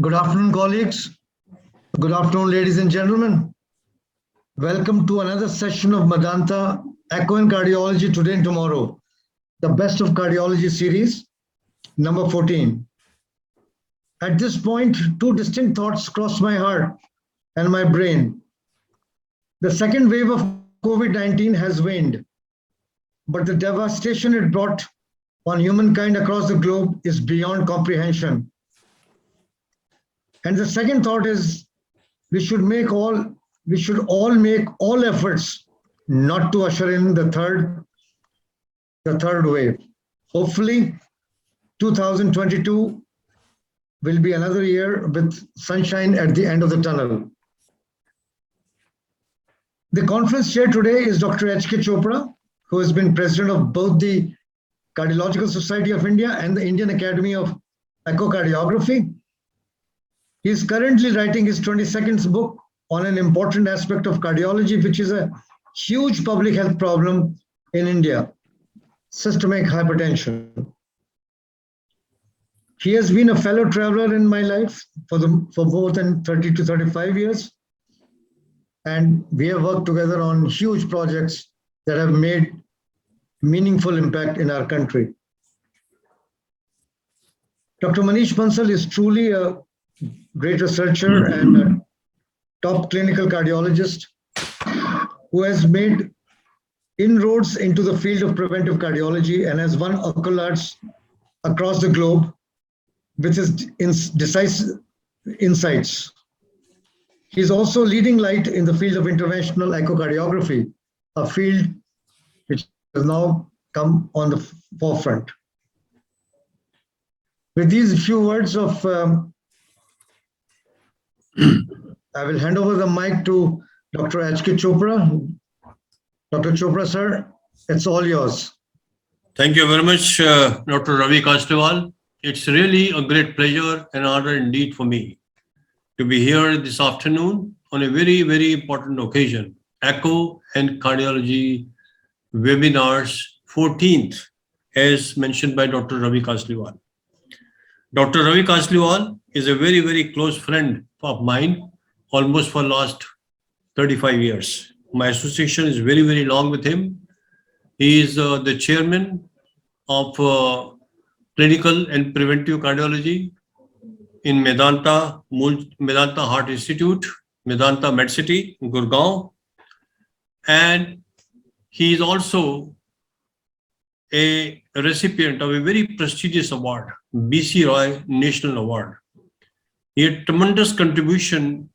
Good afternoon, colleagues. Good afternoon, ladies and gentlemen. Welcome to another session of Medanta Echo and Cardiology Today and Tomorrow, the Best of Cardiology series, number 14. At this point, two distinct thoughts cross my heart and my brain. The second wave of COVID-19 has waned, but the devastation it brought on humankind across the globe is beyond comprehension. And the second thought is we should all make all efforts not to usher in the third wave. Hopefully, 2022 will be another year with sunshine at the end of the tunnel. The conference chair today is Dr. H.K. Chopra, who has been president of both the Cardiological Society of India and the Indian Academy of Echocardiography. He is currently writing his 22nd book on an important aspect of cardiology, which is a huge public health problem in India, systemic hypertension. He has been a fellow traveler in my life for more than 30 to 35 years. And we have worked together on huge projects that have made meaningful impact in our country. Dr. Manish Bansal is truly a great researcher and a top clinical cardiologist who has made inroads into the field of preventive cardiology and has won accolades across the globe with his decisive insights. He is also leading light in the field of interventional echocardiography, a field which has now come on the forefront. With these few words of I will hand over the mic to Dr. H.K. Chopra. Dr. Chopra, sir, it's all yours. Thank you very much, Dr. Ravi Kasliwal. It's really a great pleasure and honor indeed for me to be here this afternoon on a very, very important occasion, Echo and Cardiology Webinars 14th, as mentioned by Dr. Ravi Kasliwal. Dr. Ravi Kasliwal is a very, very close friend of mine, almost for last 35 years. My association is very, very long with him. He is the chairman of Clinical and Preventive Cardiology in Medanta Heart Institute, Medanta MedCity, Gurgaon. And he is also a recipient of a very prestigious award, BC Roy National Award. He had tremendous contribution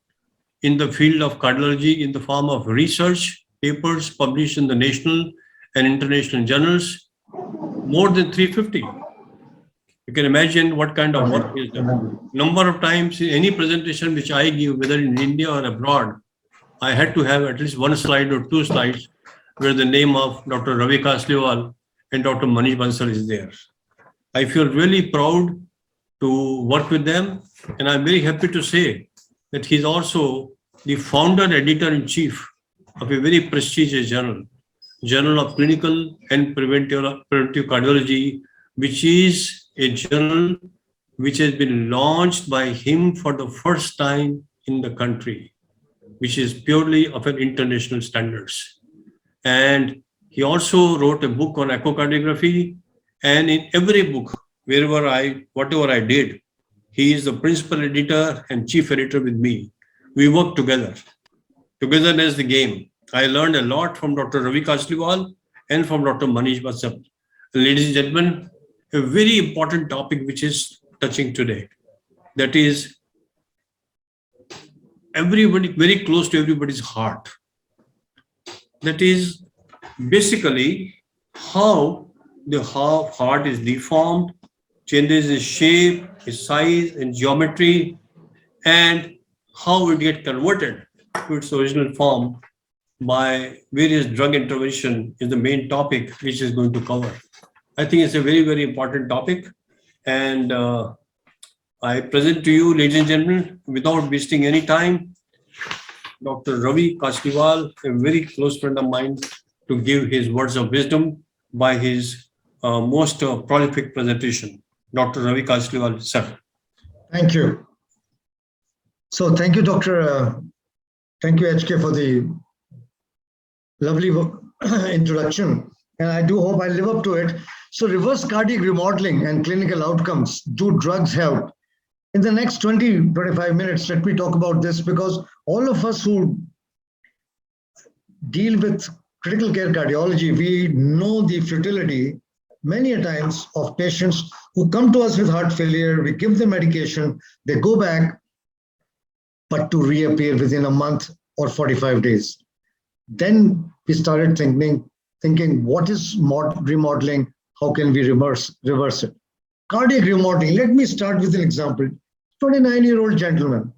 in the field of cardiology in the form of research, papers published in the national and international journals, more than 350. You can imagine what kind of work he has done. Number of times in any presentation which I give, whether in India or abroad, I had to have at least one slide or two slides where the name of Dr. Ravi Kasliwal and Dr. Manish Bansal is there. I feel really proud to work with them, and I'm very happy to say that he's also the founder editor-in-chief of a very prestigious journal, Journal of Clinical and Preventive Cardiology, which is a journal which has been launched by him for the first time in the country, which is purely of an international standards. And he also wrote a book on echocardiography, and in every book, whatever I did, he is the principal editor and chief editor with me. We work together. Togetherness is the game. I learned a lot from Dr. Ravi Kasliwal and from Dr. Manish Bansal. Ladies and gentlemen, a very important topic which is touching today. That is everybody, very close to everybody's heart. That is basically how the heart is deformed, changes its shape, its size, and geometry, and how it gets converted to its original form by various drug intervention is the main topic which is going to cover. I think it's a very, very important topic. And I present to you, ladies and gentlemen, without wasting any time, Dr. Ravi Kasliwal, a very close friend of mine, to give his words of wisdom by his most prolific presentation. Dr. Ravi Kasliwal, sir. Thank you. So thank you, thank you, HK, for the lovely introduction. And I do hope I live up to it. So reverse cardiac remodeling and clinical outcomes. Do drugs help? In the next 20, 25 minutes, let me talk about this, because all of us who deal with critical care cardiology, we know the futility many a times of patients who come to us with heart failure. We give them medication, they go back, but to reappear within a month or 45 days. Then we started thinking, what is remodeling? How can we reverse it? Cardiac remodeling. Let me start with an example. 29-year-old gentleman,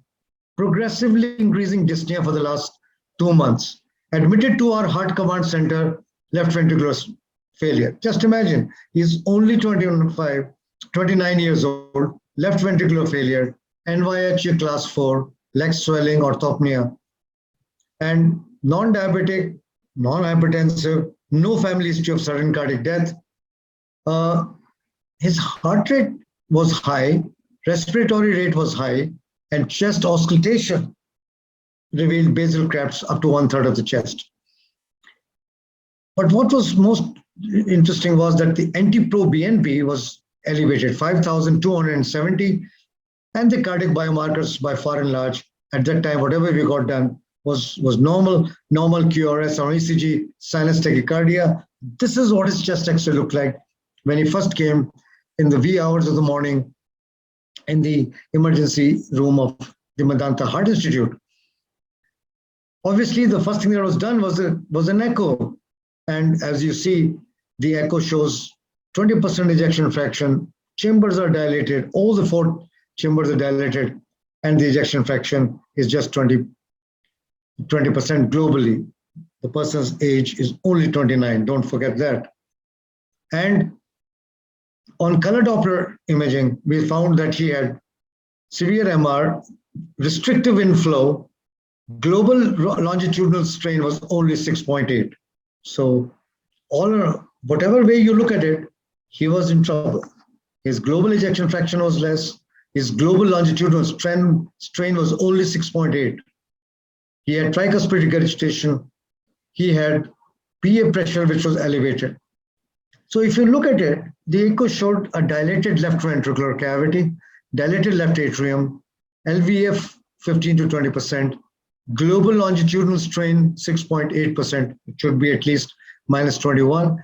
progressively increasing dyspnea for the last 2 months, admitted to our heart command center, left ventricular failure. Just imagine, he's only 29 years old, left ventricular failure, NYHA class 4, leg swelling, orthopnea, and non-diabetic, non-hypertensive, no family history of sudden cardiac death. His heart rate was high, respiratory rate was high, and chest auscultation revealed basal clefts up to 1/3 of the chest. But what was most interesting was that the NT-proBNP was elevated, 5,270, and the cardiac biomarkers by far and large, at that time, whatever we got done was normal QRS or ECG, sinus tachycardia. This is what his chest X-ray looked like when he first came in the wee hours of the morning in the emergency room of the Medanta Heart Institute. Obviously, the first thing that was done was an echo. And as you see, the echo shows 20% ejection fraction, chambers are dilated, all the 4 chambers are dilated, and the ejection fraction is just 20% globally. The person's age is only 29, don't forget that. And on color Doppler imaging, we found that he had severe MR, restrictive inflow, global longitudinal strain was only 6.8. So whatever way you look at it, he was in trouble. His global ejection fraction was less. His global longitudinal strain was only 6.8. He had tricuspid regurgitation. He had PA pressure, which was elevated. So if you look at it, the echo showed a dilated left ventricular cavity, dilated left atrium, LVF 15 to 20%, global longitudinal strain 6.8%, it should be at least -21,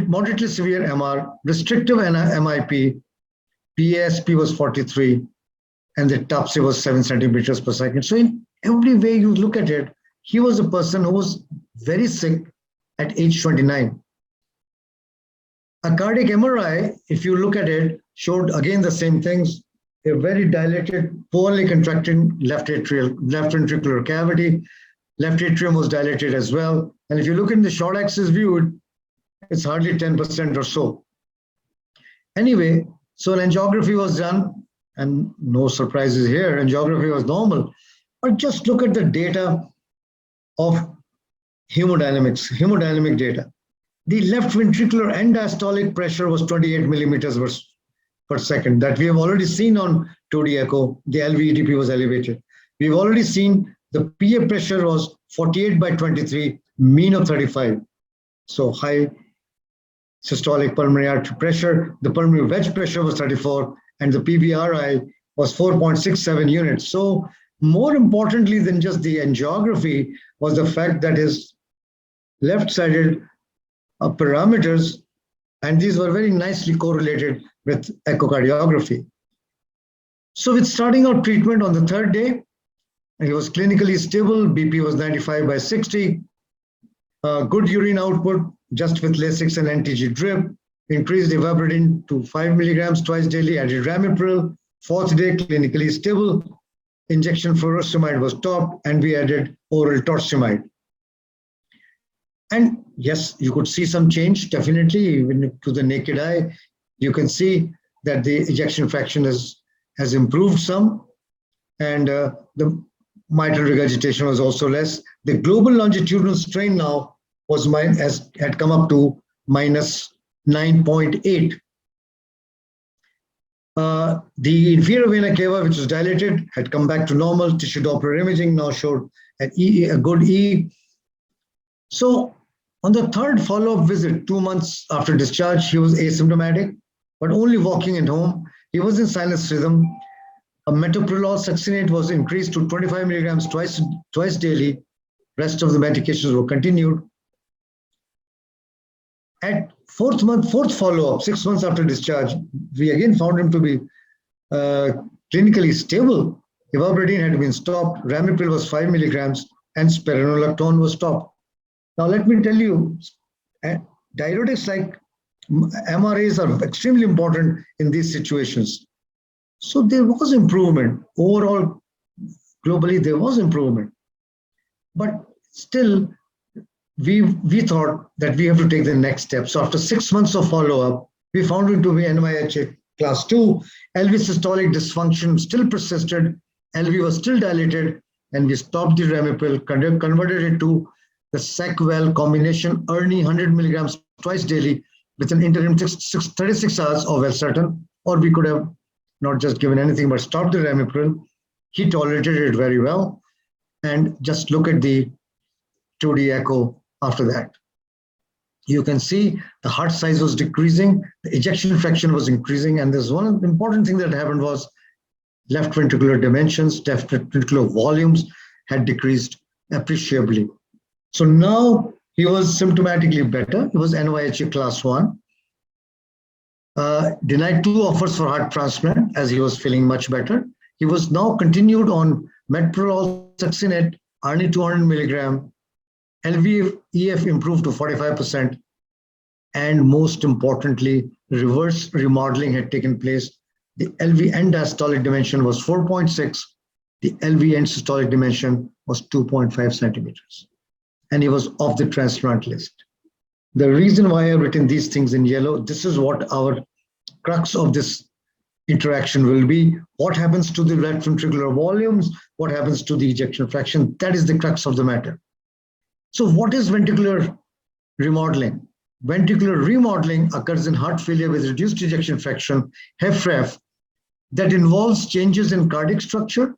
moderately severe MR, restrictive MIP, PASP was 43, and the TAPSE was 7 centimeters per second. So in every way you look at it, he was a person who was very sick at age 29. A cardiac MRI, if you look at it, showed again the same things, a very dilated, poorly contracting left ventricular cavity. Left atrium was dilated as well. And if you look in the short axis view, it's hardly 10% or so. Anyway, so an angiography was done, and no surprises here, angiography was normal. But just look at the data of hemodynamic data. The left ventricular end diastolic pressure was 28 millimeters per second. That we have already seen on 2D echo. The LVEDP was elevated. We've already seen the PA pressure was 48/23, mean of 35. So high systolic pulmonary artery pressure. The pulmonary wedge pressure was 34, and the PVRI was 4.67 units. So more importantly than just the angiography was the fact that his left-sided parameters, and these were very nicely correlated with echocardiography. So with starting out treatment on the 3rd day, he was clinically stable, BP was 95/60, good urine output just with Lasix and NTG drip, increased evaporatin to 5 milligrams twice daily, added ramipril. 4th day, clinically stable, injection furosemide was stopped, and we added oral torsemide. And yes, you could see some change, definitely, even to the naked eye. You can see that the ejection fraction has improved some, and the mitral regurgitation was also less. The global longitudinal strain now had come up to -9.8. The inferior vena cava, which was dilated, had come back to normal. Tissue Doppler imaging now showed a good E. So on the third follow-up visit, 2 months after discharge, he was asymptomatic, but only walking at home. He was in sinus rhythm. A metoprolol succinate was increased to 25 milligrams twice daily. Rest of the medications were continued. At fourth follow-up, 6 months after discharge, we again found him to be clinically stable. Ivabradine had been stopped, Ramipril was 5 milligrams, and spironolactone was stopped. Now, let me tell you, diuretics like MRAs are extremely important in these situations. So there was improvement. Overall, globally, there was improvement. But still, we thought that we have to take the next step. So after 6 months of follow-up, we found it to be NYHA class 2. LV systolic dysfunction still persisted. LV was still dilated, and we stopped the Ramipril, converted it to the Sac-Well combination, Ernie 100 milligrams twice daily with an interim 36 hours of Valsartan, or we could have not just given anything but stopped the Ramipril. He tolerated it very well. And just look at the 2D echo after that. You can see the heart size was decreasing, the ejection fraction was increasing, and there's one important thing that happened was left ventricular dimensions, left ventricular volumes had decreased appreciably. So now he was symptomatically better. He was NYHA class 1. Denied 2 offers for heart transplant as he was feeling much better. He was now continued on metoprolol succinate, Arni 200 milligram. LVEF improved to 45%. And most importantly, reverse remodeling had taken place. The LV end diastolic dimension was 4.6. The LV end systolic dimension was 2.5 centimeters. And he was off the transplant list. The reason why I've written these things in yellow, this is what our crux of this interaction will be. What happens to the left ventricular volumes? What happens to the ejection fraction? That is the crux of the matter. So what is ventricular remodeling? Ventricular remodeling occurs in heart failure with reduced ejection fraction, HFrEF, that involves changes in cardiac structure,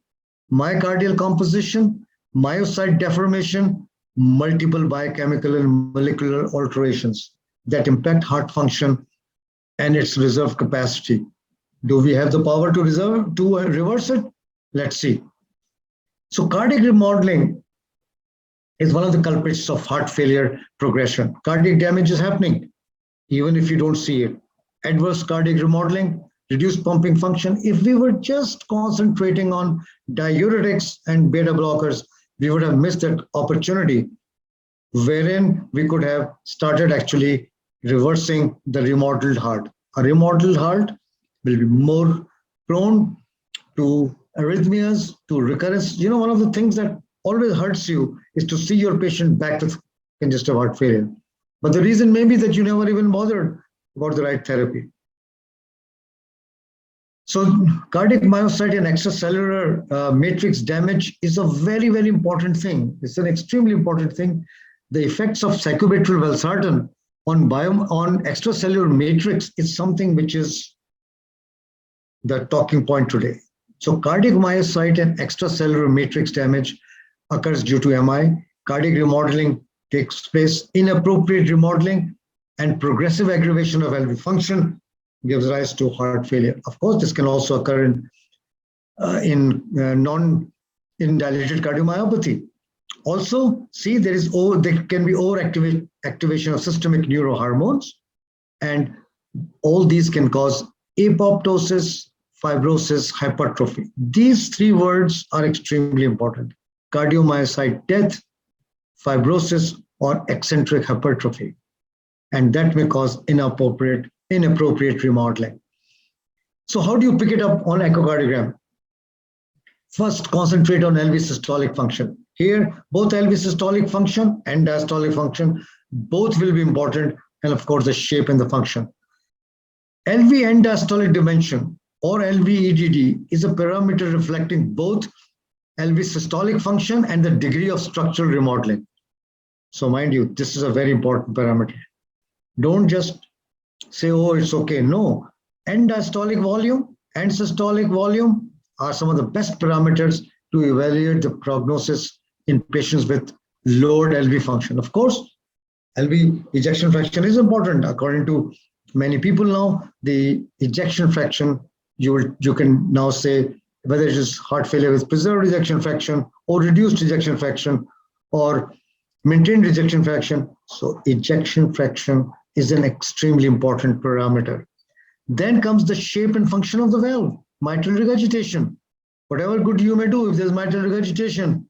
myocardial composition, myocyte deformation, multiple biochemical and molecular alterations that impact heart function and its reserve capacity. Do we have the power to reverse it? Let's see. So cardiac remodeling is one of the culprits of heart failure progression. Cardiac damage is happening, even if you don't see it. Adverse cardiac remodeling, reduced pumping function. If we were just concentrating on diuretics and beta blockers, we would have missed that opportunity wherein we could have started actually reversing the remodeled heart. A remodeled heart will be more prone to arrhythmias, to recurrence. You know, one of the things that always hurts you is to see your patient back with congestive heart failure. But the reason may be that you never even bothered about the right therapy. So cardiac myocyte and extracellular matrix damage is a very, very important thing. It's an extremely important thing. The effects of sacubitril valsartan on extracellular matrix is something which is the talking point today. So cardiac myocyte and extracellular matrix damage occurs due to MI. Cardiac remodeling takes place. Inappropriate remodeling and progressive aggravation of LV function gives rise to heart failure. Of course, this can also occur in dilated cardiomyopathy. Also, see, there can be overactivation of systemic neurohormones, and all these can cause apoptosis, fibrosis, hypertrophy. These 3 words are extremely important: cardiomyocyte death, fibrosis, or eccentric hypertrophy. And that may cause inappropriate remodeling. So how do you pick it up on echocardiogram? First, concentrate on LV systolic function. Here, both LV systolic function and diastolic function, both will be important, and of course, the shape and the function. LV end diastolic dimension, or LVEDD, is a parameter reflecting both LV systolic function and the degree of structural remodeling. So mind you, this is a very important parameter. Don't just say, oh, it's okay. No, end diastolic volume and systolic volume are some of the best parameters to evaluate the prognosis in patients with lowered LV function. Of course, LV ejection fraction is important. According to many people now, the ejection fraction, you can now say whether it is heart failure with preserved ejection fraction or reduced ejection fraction or maintained ejection fraction. So ejection fraction is an extremely important parameter. Then comes the shape and function of the valve, mitral regurgitation. Whatever good you may do, if there's mitral regurgitation,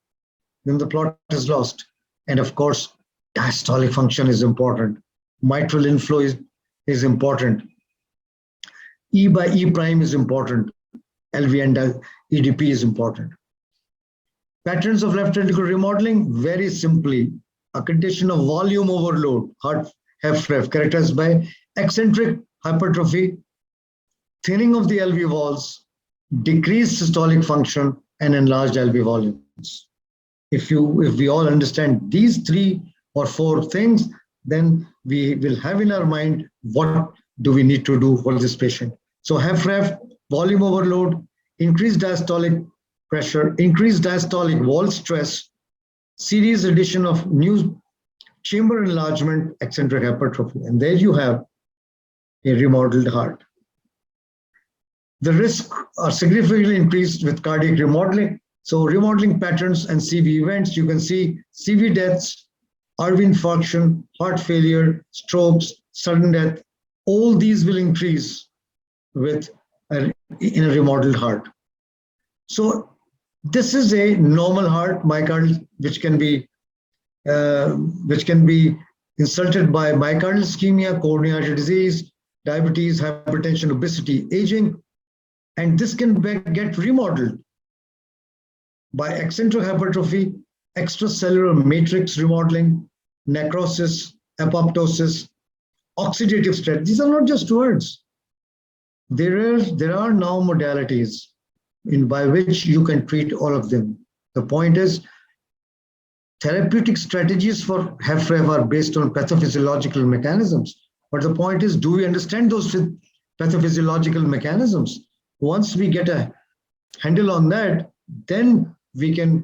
then the plot is lost. And of course, diastolic function is important. Mitral inflow is important. E by E prime is important. LV and EDP is important. Patterns of left ventricular remodeling, very simply, a condition of volume overload, heart HFrEF, characterized by eccentric hypertrophy, thinning of the LV walls, decreased systolic function, and enlarged LV volumes. If we all understand these 3 or 4 things, then we will have in our mind what do we need to do for this patient. So HFrEF, volume overload, increased diastolic pressure, increased diastolic wall stress, series addition of new chamber enlargement, eccentric hypertrophy, and there you have a remodeled heart. The risks are significantly increased with cardiac remodeling. So remodeling patterns and CV events, you can see CV deaths, RV infarction, heart failure, strokes, sudden death, all these will increase in a remodeled heart. So this is a normal heart, myocardial, which can be insulted by myocardial ischemia, coronary artery disease, diabetes, hypertension, obesity, aging, and this can get remodeled by eccentric hypertrophy, extracellular matrix remodeling, necrosis, apoptosis, oxidative stress. These are not just words. There are now modalities by which you can treat all of them. The point is, therapeutic strategies for HFrEF are based on pathophysiological mechanisms. But the point is, do we understand those pathophysiological mechanisms? Once we get a handle on that, then we can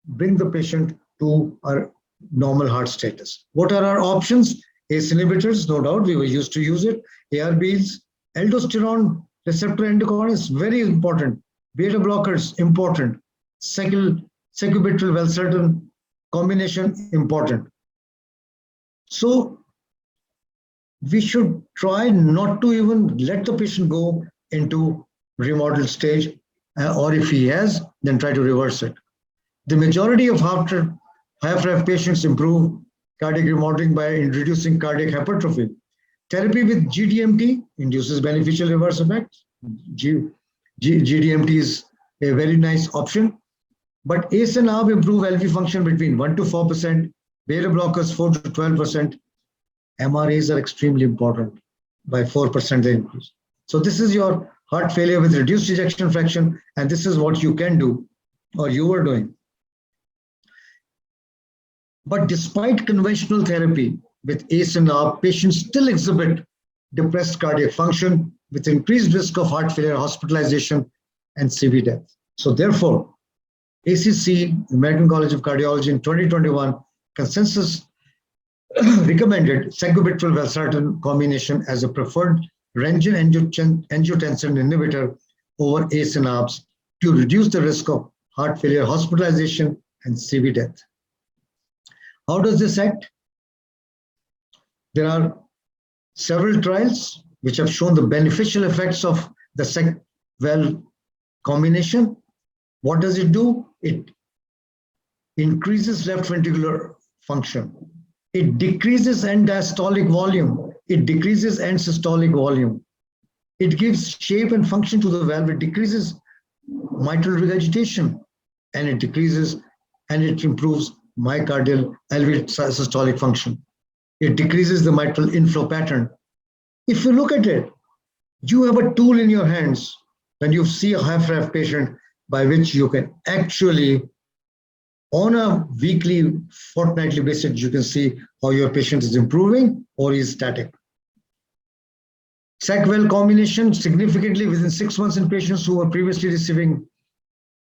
bring the patient to our normal heart status. What are our options? ACE inhibitors, no doubt, we were used to use it. ARBs, aldosterone receptor antagonists, very important. Beta blockers, important. Sacubitril valsartan combination, important. So we should try not to even let the patient go into remodeled stage, or if he has, then try to reverse it. The majority of HFrEF patients improve cardiac remodeling by reducing cardiac hypertrophy. Therapy with GDMT induces beneficial reverse effects. GDMT is a very nice option, but ACE and ARB improve LV function between 1 to 4%, beta blockers 4 to 12%, MRAs are extremely important, by 4% they increase. So this is your heart failure with reduced ejection fraction, and this is what you can do, or you are doing. But despite conventional therapy with ACE and ARB, patients still exhibit depressed cardiac function with increased risk of heart failure, hospitalization, and CV death. So therefore, ACC, American College of Cardiology, in 2021, consensus recommended sacubitril valsartan combination as a preferred renin-angiotensin inhibitor over ACE and ARBs to reduce the risk of heart failure, hospitalization, and CV death. How does this act? There are several trials which have shown the beneficial effects of the SEC-VAL combination. What does it do? It increases left ventricular function. It decreases end diastolic volume. It decreases end systolic volume. It gives shape and function to the valve. It decreases mitral regurgitation, and it decreases and it improves myocardial LV systolic function. It decreases the mitral inflow pattern. If you look at it, you have a tool in your hands when you see a HFrEF patient by which you can actually, on a weekly, fortnightly basis, you can see how your patient is improving or is static. Sac-Well combination significantly within 6 months in patients who were previously receiving.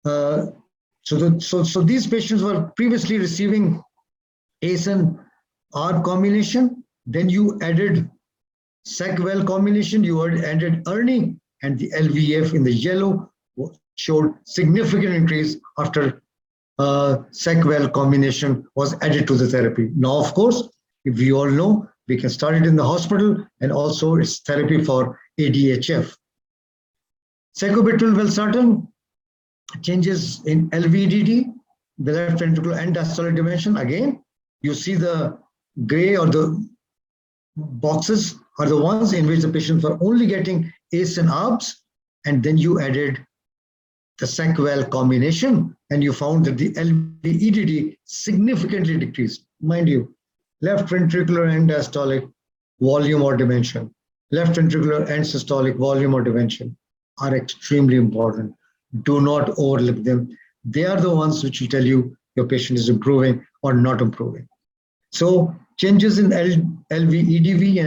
So these patients were previously receiving ACE and ARB combination. Then you added Sac-Well combination. You added ERNI, and the LVEF in the yellow showed significant increase after Sac-Well combination was added to the therapy. Now, of course, if we all know, we can start it in the hospital, and also it's therapy for ADHF. Sacubitril valsartan, changes in LVDT, the left ventricular end diastolic dimension. Again, you see the gray or the boxes are the ones in which the patients were only getting ACE and ARBs, and then you added the Sac-Well combination, and you found that the LVEDT significantly decreased. Mind you, left ventricular end diastolic volume or dimension, left ventricular end systolic volume or dimension are extremely important. Do not overlook them. They are the ones which will tell you your patient is improving or not improving. So changes in LVEDV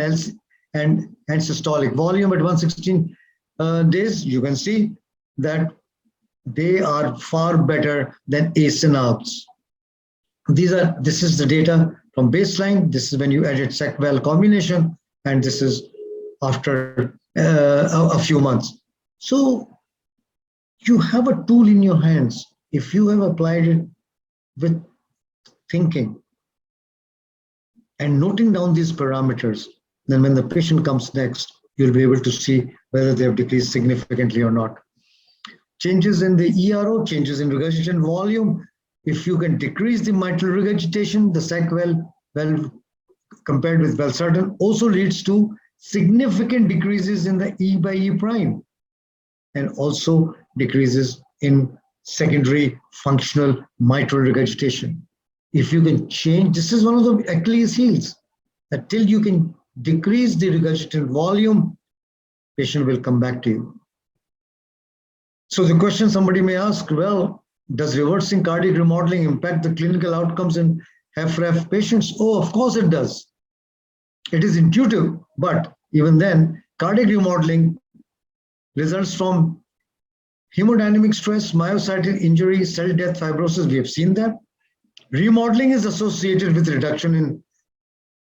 and systolic volume at 116 days, you can see that they are far better than ACE and ARBs. This is the data from baseline. This is when you added Sac-Well combination, and this is after a few months. So you have a tool in your hands. If you have applied it with thinking and noting down these parameters, then when the patient comes next, you'll be able to see whether they have decreased significantly or not. Changes in the ERO, changes in regurgitation volume. If you can decrease the mitral regurgitation, the Sac-Well, compared with valsartan, also leads to significant decreases in the E by E prime, and also decreases in secondary functional mitral regurgitation. If you can change, this is one of the Achilles heels, that till you can decrease the regurgitant volume, patient will come back to you. So the question somebody may ask, well, does reversing cardiac remodeling impact the clinical outcomes in HFrEF patients? Oh, of course it does. It is intuitive, but even then, cardiac remodeling results from hemodynamic stress, myocytic injury, cell death, fibrosis. We have seen that. Remodeling is associated with reduction in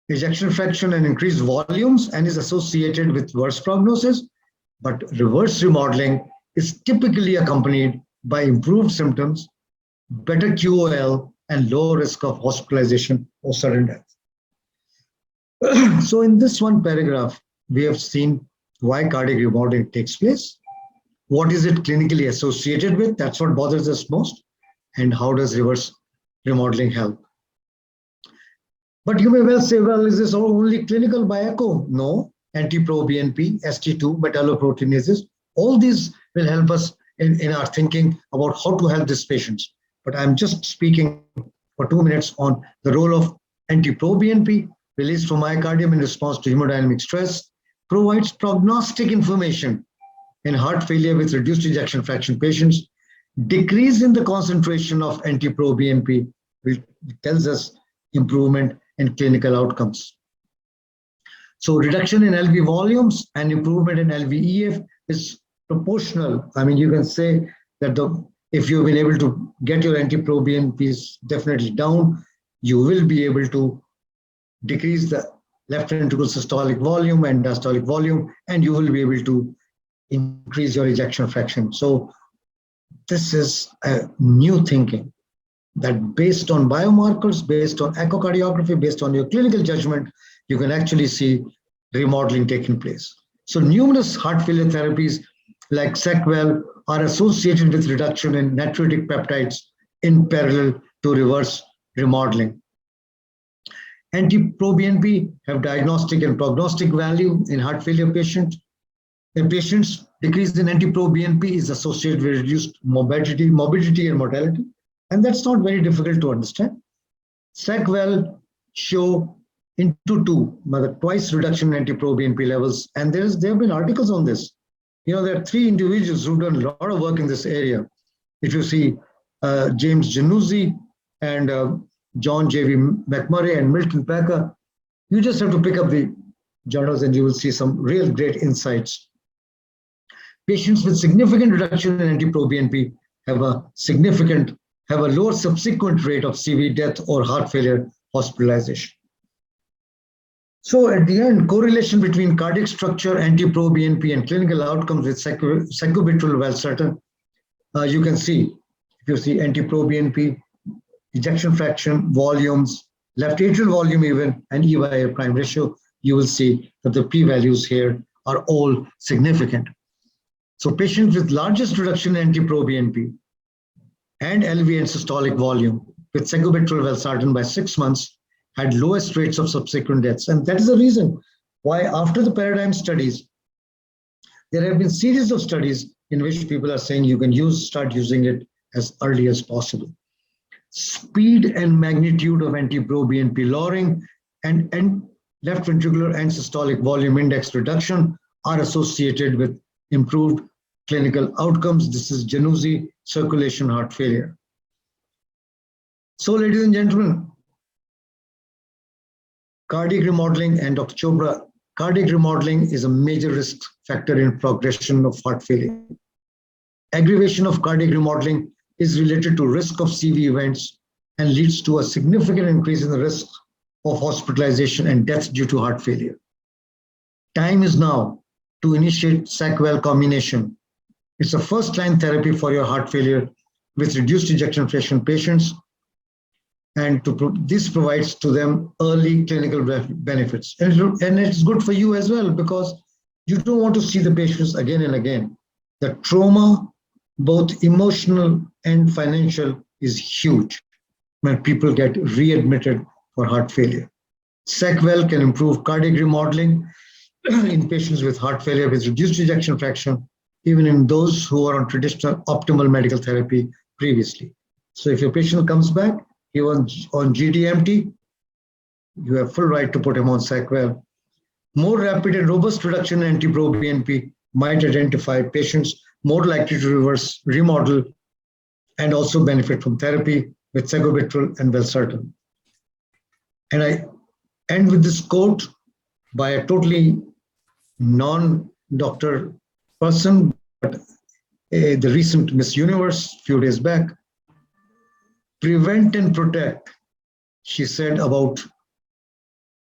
ejection fraction and increased volumes, and is associated with worse prognosis. But reverse remodeling is typically accompanied by improved symptoms, better QOL, and low risk of hospitalization or sudden death. So in this one paragraph, we have seen why cardiac remodeling takes place. What is it clinically associated with? That's what bothers us most. And how does reverse remodeling help? But you may well say, well, is this only clinical by echo? No. NT-proBNP, ST2, metalloproteinases, all these will help us in our thinking about how to help these patients. But I'm just speaking for 2 minutes on the role of NT-proBNP, released from myocardium in response to hemodynamic stress, provides prognostic information in heart failure with reduced ejection fraction patients. Decrease in the concentration of NT-proBNP tells us improvement in clinical outcomes. So reduction in LV volumes and improvement in LVEF is proportional. I mean, you can say that if you've been able to get your NT-proBNPs definitely down, you will be able to decrease the left ventricular systolic volume and diastolic volume, and you will be able to increase your ejection fraction. So this is a new thinking that based on biomarkers, based on echocardiography, based on your clinical judgment, you can actually see remodeling taking place. So numerous heart failure therapies like Sac-Well are associated with reduction in natriuretic peptides in parallel to reverse remodeling. NT-proBNP have diagnostic and prognostic value in heart failure patients. In patients, decrease in NT-proBNP is associated with reduced morbidity and mortality, and that's not very difficult to understand. Sac-Well show into twice reduction in NT-proBNP levels, and there have been articles on this. You know, there are 3 individuals who've done a lot of work in this area. If you see James Januzzi and John J.V. McMurray and Milton Packer, you just have to pick up the journals and you will see some real great insights. Patients with significant reduction in NT-proBNP have a lower subsequent rate of CV death or heart failure hospitalization. So at the end, correlation between cardiac structure, NT-proBNP, and clinical outcomes with sacubitril/valsartan. You can see, if you see NT-proBNP, ejection fraction, volumes, left atrial volume even, and E/F prime ratio, you will see that the p-values here are all significant. So patients with largest reduction in NT-proBNP and LV and systolic volume with sacubitril/valsartan by 6 months had lowest rates of subsequent deaths. And that is the reason why after the paradigm studies, there have been series of studies in which people are saying you can start using it as early as possible. Speed and magnitude of NT-proBNP lowering and left ventricular and systolic volume index reduction are associated with improved clinical outcomes. This is Januzzi circulation heart failure. So, ladies and gentlemen, cardiac remodeling, and Dr. Chopra, cardiac remodeling is a major risk factor in progression of heart failure. Aggravation of cardiac remodeling is related to risk of CV events and leads to a significant increase in the risk of hospitalization and death due to heart failure. Time is now to initiate SAC-VAL combination. It's a first-line therapy for your heart failure with reduced ejection fraction patients, and this provides to them early clinical benefits. And it's good for you as well, because you don't want to see the patients again and again. The trauma, both emotional and financial, is huge when people get readmitted for heart failure. SAC-VAL can improve cardiac remodeling in patients with heart failure with reduced ejection fraction, even in those who are on traditional optimal medical therapy previously. So if your patient comes back, he was on GDMT, you have full right to put him on SAC-VAL. More rapid and robust reduction in NT-proBNP might identify patients more likely to remodel, and also benefit from therapy with sacubitril and valsartan. And I end with this quote by a totally non-doctor person, but the recent Miss Universe a few days back. Prevent and protect, she said about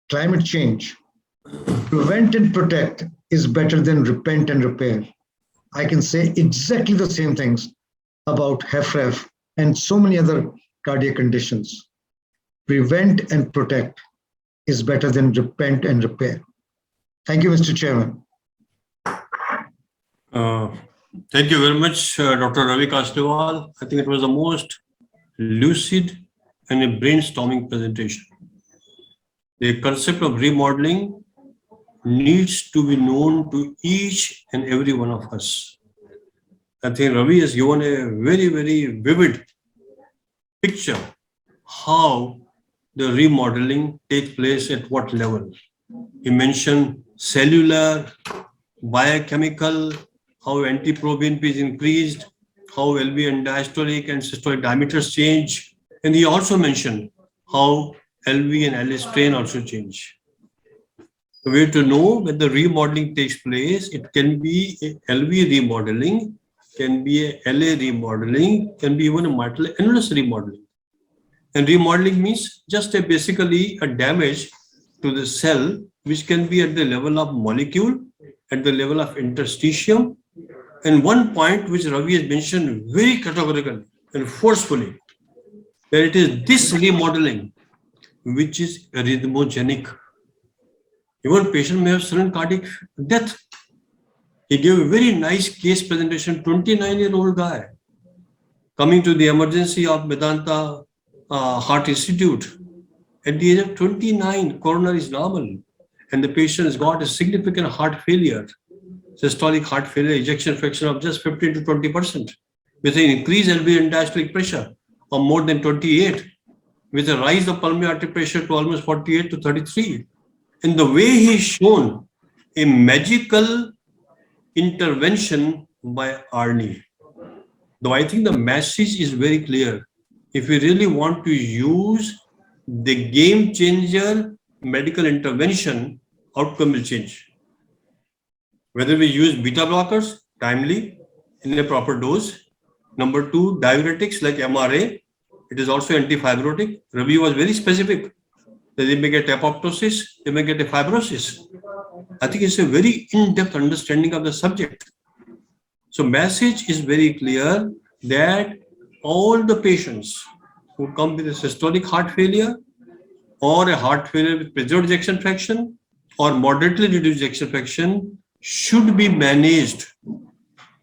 climate change. Prevent and protect is better than repent and repair. I can say exactly the same things about HFrEF and so many other cardiac conditions. Prevent and protect is better than repent and repair. Thank you, Mr. Chairman. Thank you very much, Dr. Ravi Kasliwal. I think it was the most lucid and a brainstorming presentation. The concept of remodeling needs to be known to each and every one of us. I think Ravi has given a very, very vivid picture how the remodeling takes place at what level. He mentioned cellular, biochemical, how NT-proBNP is increased, how LV and diastolic and systolic diameters change. And he also mentioned how LV and LA strain also change. We have to know when the remodeling takes place, it can be a LV remodeling, can be a LA remodeling, can be even a mitral annulus remodeling. And remodeling means just basically a damage to the cell, which can be at the level of molecule, at the level of interstitium. And one point which Ravi has mentioned very categorically and forcefully, that it is this remodeling which is arrhythmogenic. Even patient may have sudden cardiac death. He gave a very nice case presentation, 29-year-old guy coming to the emergency of Medanta Heart Institute. At the age of 29, coronary is normal, and the patient has got a significant heart failure, systolic heart failure, ejection fraction of just 15 to 20%, with an increased LV and diastolic pressure of more than 28, with a rise of pulmonary artery pressure to almost 48 to 33. And the way he's shown a magical intervention by Arnie, though I think the message is very clear. If we really want to use the game changer medical intervention outcome will change. Whether we use beta blockers timely in a proper dose. Number two, diuretics like MRA. It is also antifibrotic. Ravi was very specific. They may get apoptosis, they may get a fibrosis. I think it's a very in-depth understanding of the subject. So message is very clear that all the patients who come with a systolic heart failure or a heart failure with preserved ejection fraction or moderately reduced ejection fraction should be managed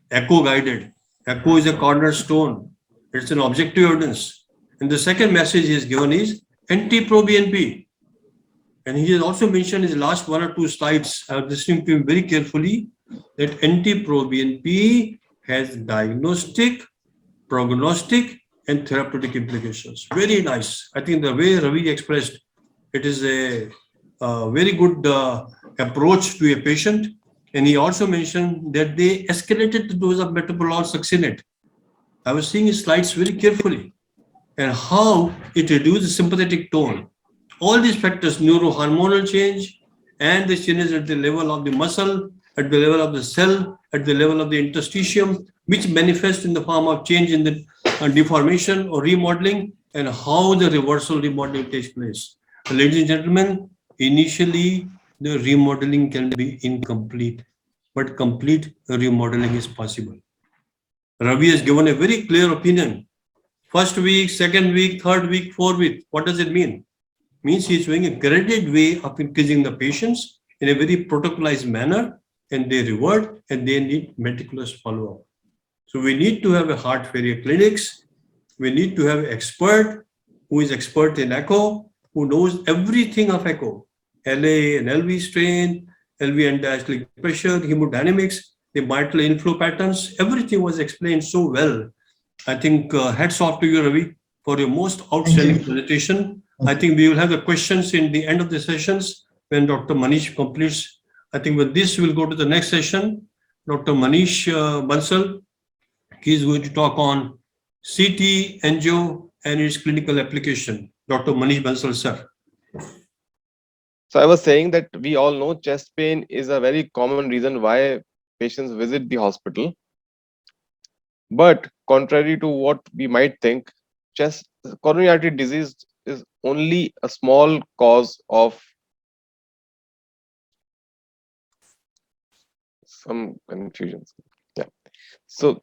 echo guided. Echo is a cornerstone. It's an objective evidence. And the second message he has given is anti-proBNP. And he has also mentioned in his last one or two slides, I was listening to him very carefully, that anti-proBNP has diagnostic, prognostic, and therapeutic implications. Very nice. I think the way Ravi expressed, it is a very good approach to a patient. And he also mentioned that they escalated the dose of metoprolol succinate. I was seeing his slides very carefully and how it reduced the sympathetic tone. All these factors, neurohormonal change and the changes at the level of the muscle, at the level of the cell, at the level of the interstitium, which manifest in the form of change in the deformation or remodeling, and how the reversal remodeling takes place. Ladies and gentlemen, initially the remodeling can be incomplete, but complete remodeling is possible. Ravi has given a very clear opinion. First week, second week, third week, fourth week. What does it mean? Means he is showing a graded way of increasing the patients in a very protocolized manner, and they revert and they need meticulous follow-up. So we need to have a heart failure clinics. We need to have an expert who is expert in echo, who knows everything of echo, LA and LV strain, LV and diastolic pressure, hemodynamics, the mitral inflow patterns. Everything was explained so well. I think hats off to you, Ravi, for your most outstanding presentation. I think we will have the questions in the end of the sessions when Dr. Manish completes. I think with this, we'll go to the next session. Dr. Manish Bansal, he is going to talk on CT, angio, and its clinical application. Dr. Manish Bansal, sir. So I was saying that we all know chest pain is a very common reason why patients visit the hospital. But contrary to what we might think, coronary artery disease is only a small cause of some confusions. Yeah. So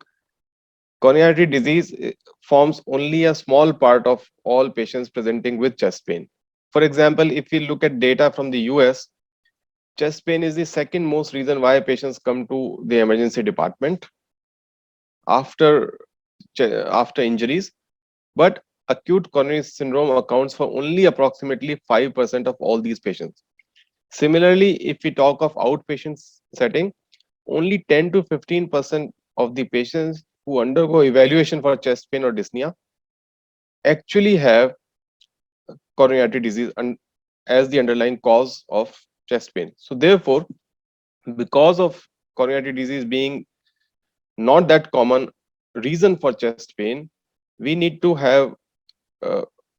coronary artery disease forms only a small part of all patients presenting with chest pain. For example, if we look at data from the US, chest pain is the second most reason why patients come to the emergency department after injuries, but acute coronary syndrome accounts for only approximately 5% of all these patients. Similarly, if we talk of outpatient setting, only 10 to 15% of the patients who undergo evaluation for chest pain or dyspnea actually have coronary artery disease as the underlying cause of chest pain. So therefore, because of coronary artery disease being not that common reason for chest pain, we need to have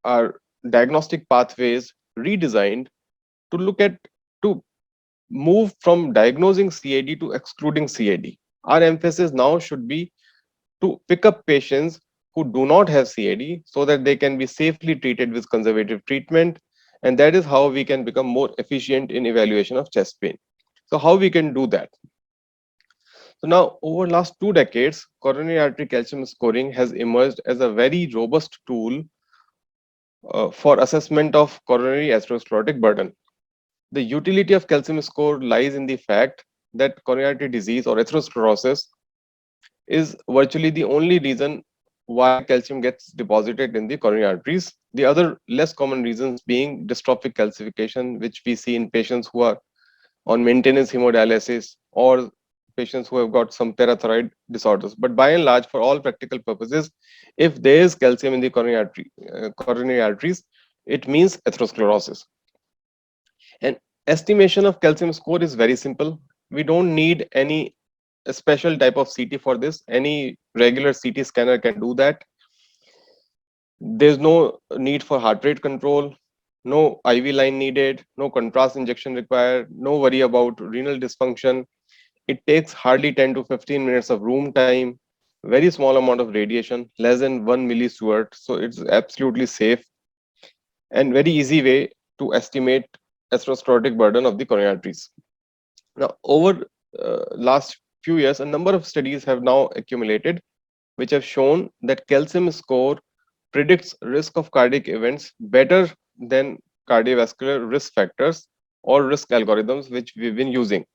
our diagnostic pathways redesigned to move from diagnosing CAD to excluding CAD. Our emphasis now should be to pick up patients who do not have CAD so that they can be safely treated with conservative treatment, and that is how we can become more efficient in evaluation of chest pain. So how we can do that? So now, over last 2 decades, coronary artery calcium scoring has emerged as a very robust tool for assessment of coronary atherosclerotic burden. The utility of calcium score lies in the fact that coronary artery disease or atherosclerosis is virtually the only reason why calcium gets deposited in the coronary arteries. The other less common reasons being dystrophic calcification, which we see in patients who are on maintenance hemodialysis or patients who have got some parathyroid disorders. But by and large, for all practical purposes, if there is calcium in the coronary arteries, it means atherosclerosis. And estimation of calcium score is very simple. We don't need any special type of CT for this. Any regular CT scanner can do that. There's no need for heart rate control. no IV line needed, no contrast injection required, no worry about renal dysfunction. It takes hardly 10 to 15 minutes of room time, very small amount of radiation, less than 1 millisievert. So it's absolutely safe and very easy way to estimate atherosclerotic burden of the coronary arteries. Now, over last few years, a number of studies have now accumulated which have shown that calcium score predicts risk of cardiac events better than cardiovascular risk factors or risk algorithms which we've been using.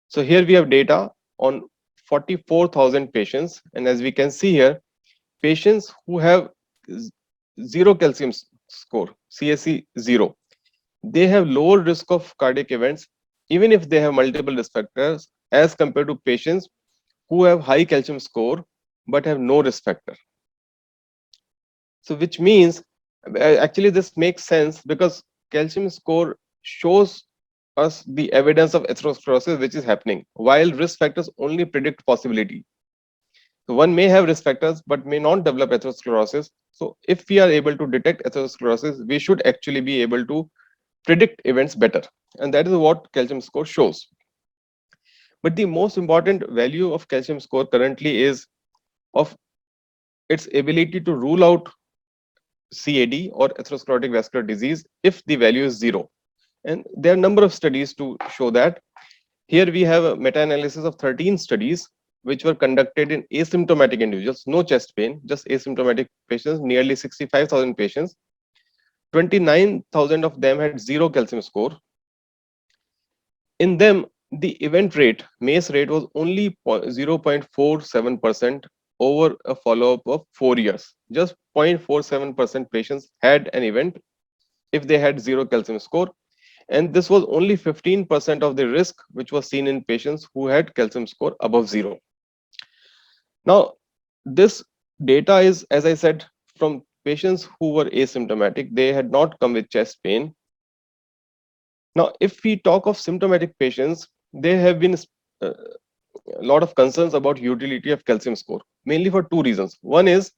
So here we have data on 44,000 patients, and as we can see here, patients who have zero calcium score, CSC 0, they have lower risk of cardiac events even if they have multiple risk factors as compared to patients who have high calcium score but have no risk factor. So which means actually this makes sense because calcium score shows us the evidence of atherosclerosis which is happening, while risk factors only predict possibility. So one may have risk factors but may not develop atherosclerosis. So if we are able to detect atherosclerosis, we should actually be able to predict events better, and that is what calcium score shows. But the most important value of calcium score currently is of its ability to rule out CAD or atherosclerotic vascular disease if the value is 0. And there are a number of studies to show that. Here we have a meta-analysis of 13 studies which were conducted in asymptomatic individuals, no chest pain, just asymptomatic patients, nearly 65,000 patients. 29,000 of them had zero calcium score. In them, the event rate, MACE rate, was only 0.47% over a follow-up of 4 years. Just 0.47% patients had an event if they had zero calcium score. And this was only 15% of the risk which was seen in patients who had calcium score above 0. Now, this data is, as I said, from patients who were asymptomatic. They had not come with chest pain. Now, if we talk of symptomatic patients, there have been a lot of concerns about utility of calcium score, mainly for two reasons. One is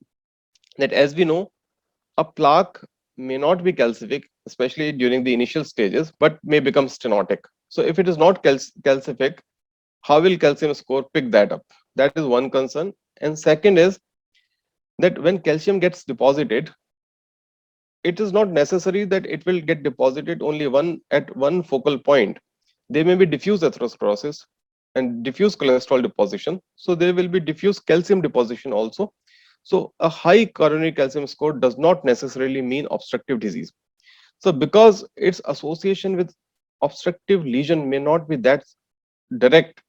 that, as we know, a plaque may not be calcific, especially during the initial stages, but may become stenotic. So if it is not calcific, how will calcium score pick that up? That is one concern. And second is that when calcium gets deposited, it is not necessary that it will get deposited only at one focal point. There may be diffuse atherosclerosis and diffuse cholesterol deposition. So there will be diffuse calcium deposition also. So a high coronary calcium score does not necessarily mean obstructive disease. So because its association with obstructive lesion may not be that direct,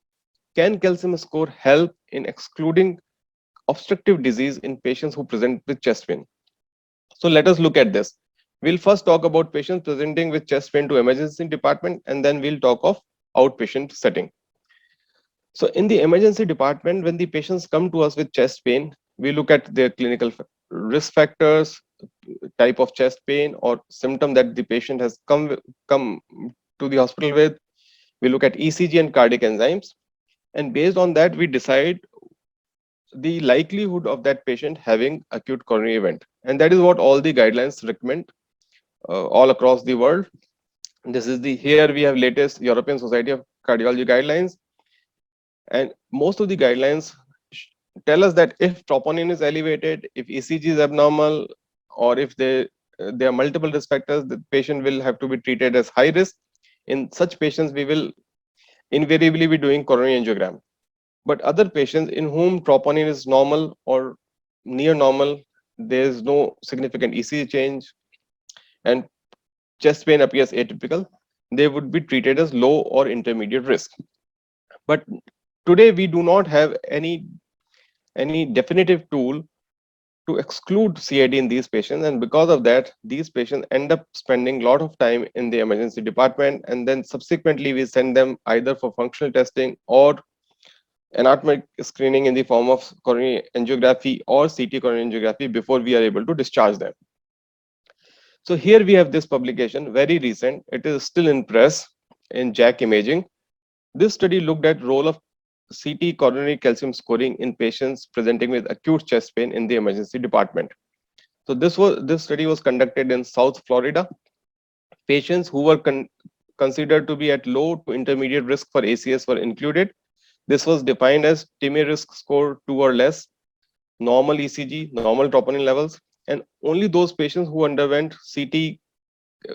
can calcium score help in excluding obstructive disease in patients who present with chest pain? So let us look at this. We'll first talk about patients presenting with chest pain to emergency department, and then we'll talk of outpatient setting. So in the emergency department, when the patients come to us with chest pain, we look at their clinical risk factors, type of chest pain or symptom that the patient has come to the hospital with. We look at ECG and cardiac enzymes, and based on that, we decide the likelihood of that patient having acute coronary event. And that is what all the guidelines recommend all across the world. This is here we have latest European Society of Cardiology guidelines, and most of the guidelines tell us that if troponin is elevated, if ECG is abnormal, or if there are multiple risk factors, the patient will have to be treated as high risk. In such patients, we will invariably be doing coronary angiogram. But other patients in whom troponin is normal or near normal, there is no significant ECG change, and chest pain appears atypical, they would be treated as low or intermediate risk. But today we do not have any definitive tool to exclude CID in these patients, and because of that, these patients end up spending a lot of time in the emergency department, and then subsequently we send them either for functional testing or anatomic screening in the form of coronary angiography or CT coronary angiography before we are able to discharge them. So here we have this publication, very recent. It is still in press in JACC Imaging. This study looked at role of CT coronary calcium scoring in patients presenting with acute chest pain in the emergency department. So this study was conducted in South Florida. Patients who were considered to be at low to intermediate risk for ACS were included. This was defined as TIMI risk score 2 or less, normal ECG, normal troponin levels, and only those patients who underwent CT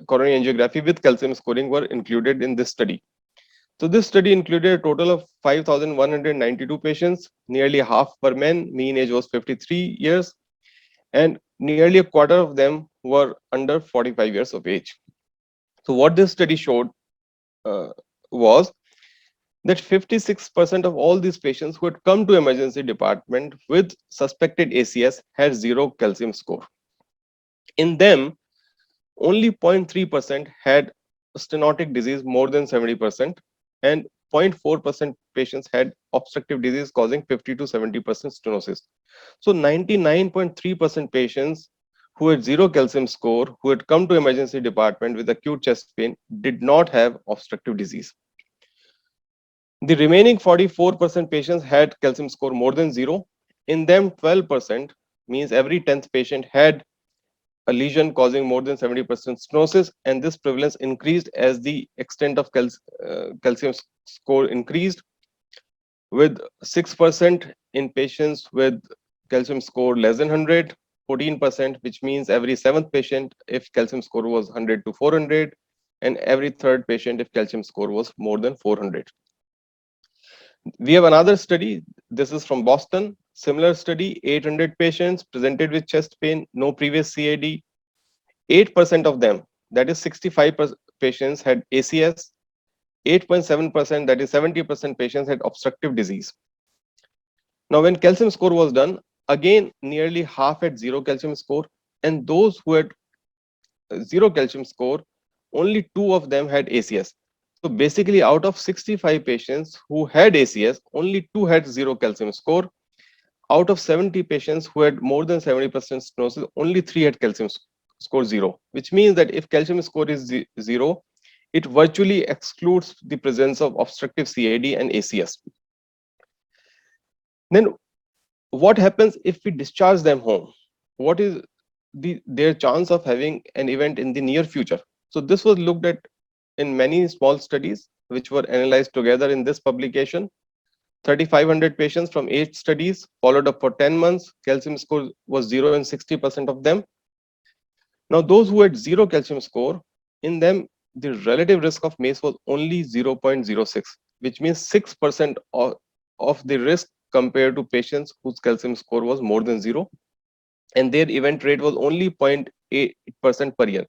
coronary angiography with calcium scoring were included in this study. So this study included a total of 5,192 patients, nearly half were men, mean age was 53 years, and nearly a quarter of them were under 45 years of age. So what this study showed was that 56% of all these patients who had come to emergency department with suspected ACS had zero calcium score. In them, only 0.3% had stenotic disease more than 70%, and 0.4% patients had obstructive disease causing 50 to 70% stenosis. So 99.3% patients who had zero calcium score, who had come to emergency department with acute chest pain, did not have obstructive disease. The remaining 44% patients had calcium score more than zero. In them, 12%, means every 10th patient, had a lesion causing more than 70% stenosis, and this prevalence increased as the extent of calcium score increased, with 6% in patients with calcium score less than 100, 14%, which means every 7th patient if calcium score was 100 to 400, and every 3rd patient if calcium score was more than 400. We have another study. This is from Boston. Similar study, 800 patients presented with chest pain, no previous CAD. 8% of them, that is 65 patients, had ACS. 8.7%, that is 70% patients, had obstructive disease. Now, when calcium score was done, again, nearly half had zero calcium score, and those who had zero calcium score, only 2 of them had ACS. So basically, out of 65 patients who had ACS, only 2 had zero calcium score. Out of 70 patients who had more than 70% stenosis, only 3 had calcium score 0, which means that if calcium score is 0, it virtually excludes the presence of obstructive CAD and ACS. Then what happens if we discharge them home? What is their chance of having an event in the near future? So this was looked at in many small studies which were analyzed together in this publication. 3,500 patients from 8 studies followed up for 10 months. Calcium score was 0 in 60% of them. Now, those who had zero calcium score, in them, the relative risk of MACE was only 0.06, which means 6% of the risk compared to patients whose calcium score was more than 0. And their event rate was only 0.8% per year.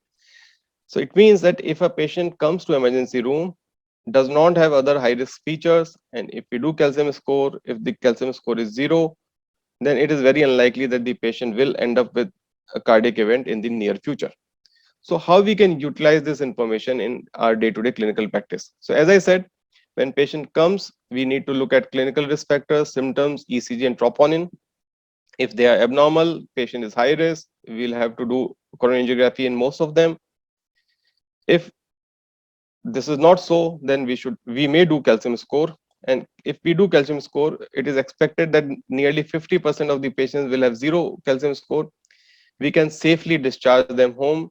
So it means that if a patient comes to emergency room, does not have other high risk features, and if we do calcium score, if the calcium score is 0, then it is very unlikely that the patient will end up with a cardiac event in the near future. So how we can utilize this information in our day-to-day clinical practice? So as I said, when patient comes, we need to look at clinical risk factors, symptoms, ECG and troponin. If they are abnormal, patient is high risk, we'll have to do coronary angiography in most of them. If this is not so, then we may do calcium score. And if we do calcium score, it is expected that nearly 50% of the patients will have zero calcium score. We can safely discharge them home.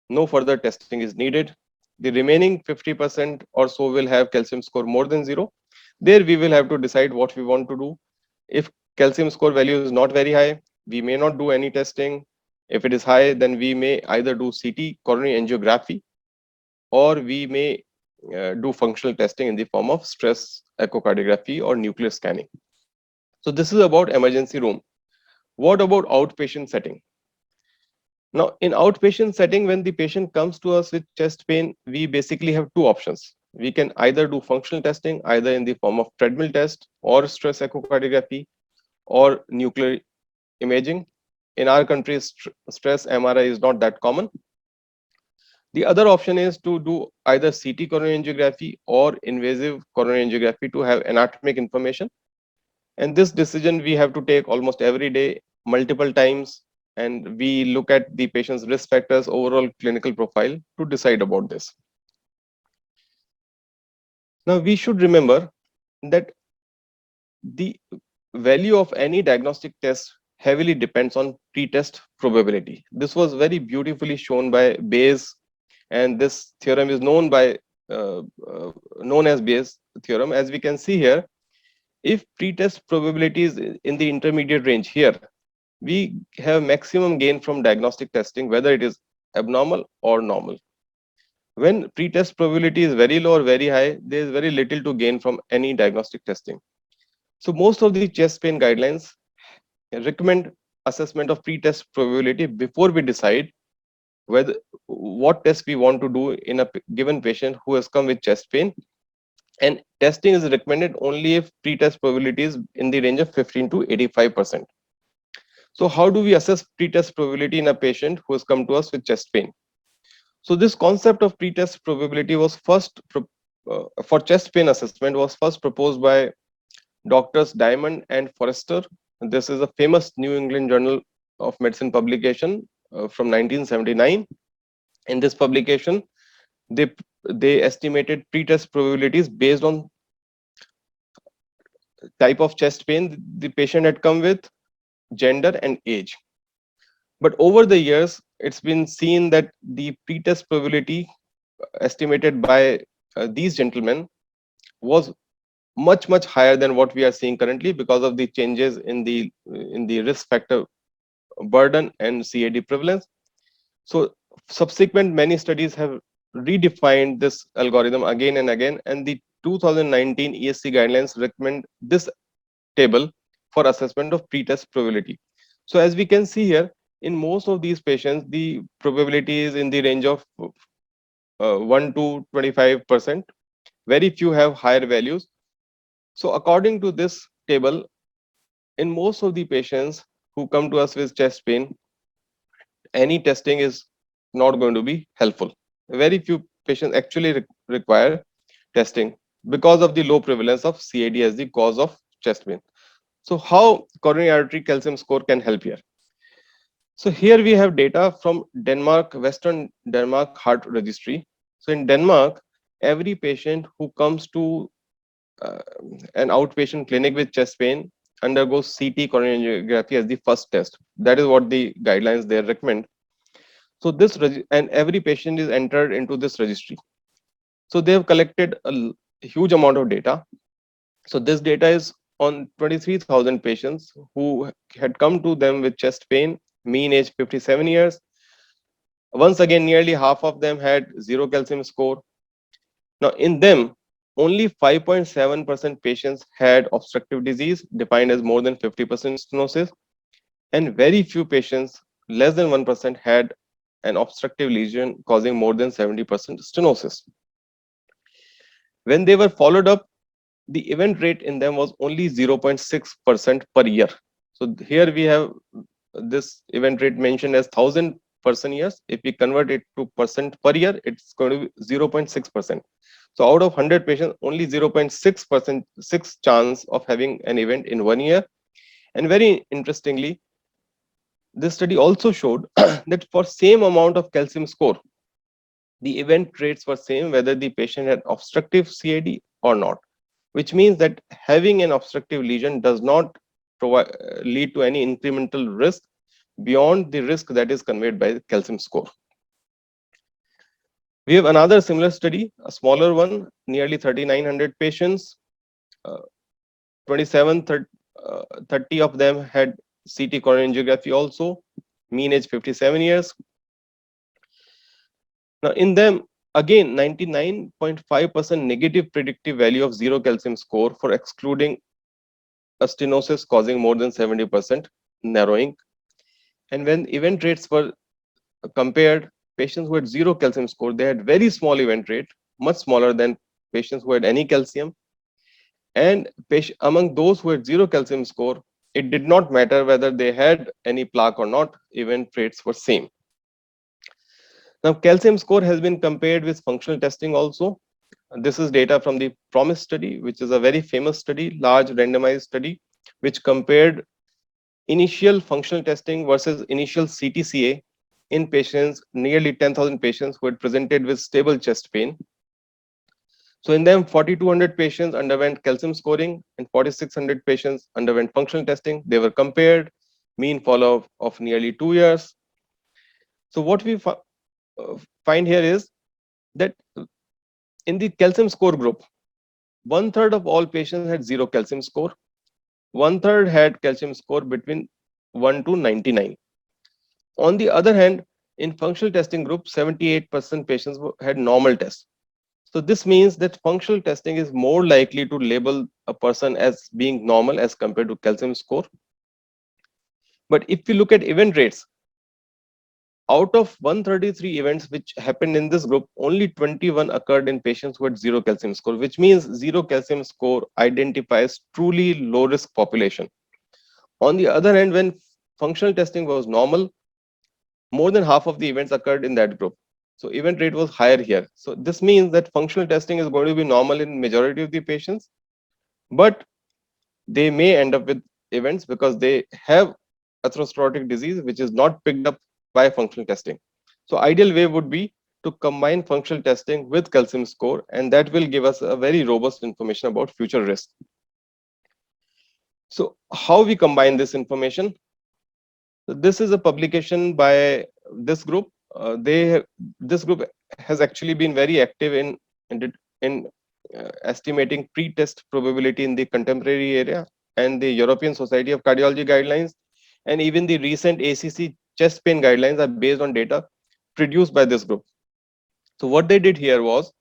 No further testing is needed. The remaining 50% or so will have calcium score more than 0. There we will have to decide what we want to do. If calcium score value is not very high, we may not do any testing. If it is high, then we may either do CT coronary angiography, or we may do functional testing in the form of stress echocardiography or nuclear scanning. So this is about emergency room. What about outpatient setting? Now, in outpatient setting, when the patient comes to us with chest pain, we basically have 2 options. We can either do functional testing, either in the form of treadmill test or stress echocardiography or nuclear imaging. In our country, stress MRI is not that common. The other option is to do either CT coronary angiography or invasive coronary angiography to have anatomic information. And this decision we have to take almost every day, multiple times, and we look at the patient's risk factors, overall clinical profile to decide about this. Now, we should remember that the value of any diagnostic test heavily depends on pretest probability. This was very beautifully shown by Bayes and this theorem is known by known as Bayes theorem. As we can see here, if pretest probability is in the intermediate range here, we have maximum gain from diagnostic testing, whether it is abnormal or normal. When pretest probability is very low or very high, there is very little to gain from any diagnostic testing. So most of the chest pain guidelines recommend assessment of pretest probability before we decide whether what test we want to do in a given patient who has come with chest pain. And testing is recommended only if pretest probability is in the range of 15 to 85%. So how do we assess pretest probability in a patient who has come to us with chest pain? So this concept of pretest probability was first for chest pain assessment was first proposed by Doctors Diamond and Forrester. This is a famous New England Journal of Medicine publication from 1979. In this publication, they estimated pretest probabilities based on type of chest pain the patient had come with, gender, and age. But over the years, it's been seen that the pretest probability estimated by these gentlemen was much higher than what we are seeing currently because of the changes in the risk factor burden and CAD prevalence. So subsequent many studies have redefined this algorithm again and again, and the 2019 ESC guidelines recommend this table for assessment of pretest probability. So as we can see here, in most of these patients, the probability is in the range of 1 to 25%. Very few have higher values. So according to this table, in most of the patients who come to us with chest pain, any testing is not going to be helpful. Very few patients actually require testing because of the low prevalence of CAD as the cause of chest pain. So how coronary artery calcium score can help here? So here we have data from Denmark, Western Denmark Heart Registry. So in Denmark, every patient who comes to an outpatient clinic with chest pain undergoes CT coronary angiography as the first test. That is what the guidelines there recommend. So this and every patient is entered into this registry. So they have collected a huge amount of data. So this data is on 23,000 patients who had come to them with chest pain, mean age 57 years. Once again, nearly half of them had zero calcium score. Now in them, only 5.7% patients had obstructive disease defined as more than 50% stenosis, and very few patients, less than 1%, had an obstructive lesion causing more than 70% stenosis. When they were followed up, the event rate in them was only 0.6% per year. So here we have this event rate mentioned as 1,000 person years. If we convert it to percent per year, it's going to be 0.6%. So out of 100 patients, only 0.6% chance of having an event in 1 year. And very interestingly, this study also showed that for same amount of calcium score, the event rates were same whether the patient had obstructive CAD or not, which means that having an obstructive lesion does not lead to any incremental risk beyond the risk that is conveyed by the calcium score. We have another similar study, a smaller one, nearly 3,900 patients. 30 of them had CT coronary angiography also, mean age 57 years. Now in them, again, 99.5% negative predictive value of zero calcium score for excluding a stenosis causing more than 70% narrowing. And when event rates were compared, patients who had zero calcium score, they had very small event rate, much smaller than patients who had any calcium. And among those who had zero calcium score, it did not matter whether they had any plaque or not, event rates were same. Now, calcium score has been compared with functional testing also. This is data from the PROMISE study, which is a very famous study, large randomized study, which compared initial functional testing versus initial CTCA in patients, nearly 10,000 patients who had presented with stable chest pain. So in them, 4,200 patients underwent calcium scoring and 4,600 patients underwent functional testing. They were compared, mean follow-up of nearly 2 years. So what we find here is that in the calcium score group, 1/3 of all patients had 0 calcium score. 1/3 had calcium score between 1 to 99. On the other hand, in functional testing group, 78% patients had normal tests. So this means that functional testing is more likely to label a person as being normal as compared to calcium score. But if you look at event rates, out of 133 events which happened in this group, only 21 occurred in patients who had 0 calcium score, which means 0 calcium score identifies truly low risk population. On the other hand, when functional testing was normal, more than half of the events occurred in that group. So event rate was higher here. So this means that functional testing is going to be normal in majority of the patients, but they may end up with events because they have atherosclerotic disease, which is not picked up by functional testing. So ideal way would be to combine functional testing with calcium score, and that will give us a very robust information about future risk. So how we combine this information? So this is a publication by this group. This group has actually been very active in estimating pre-test probability in the contemporary area and the European Society of Cardiology guidelines, and even the recent ACC chest pain guidelines are based on data produced by this group. So what they did here was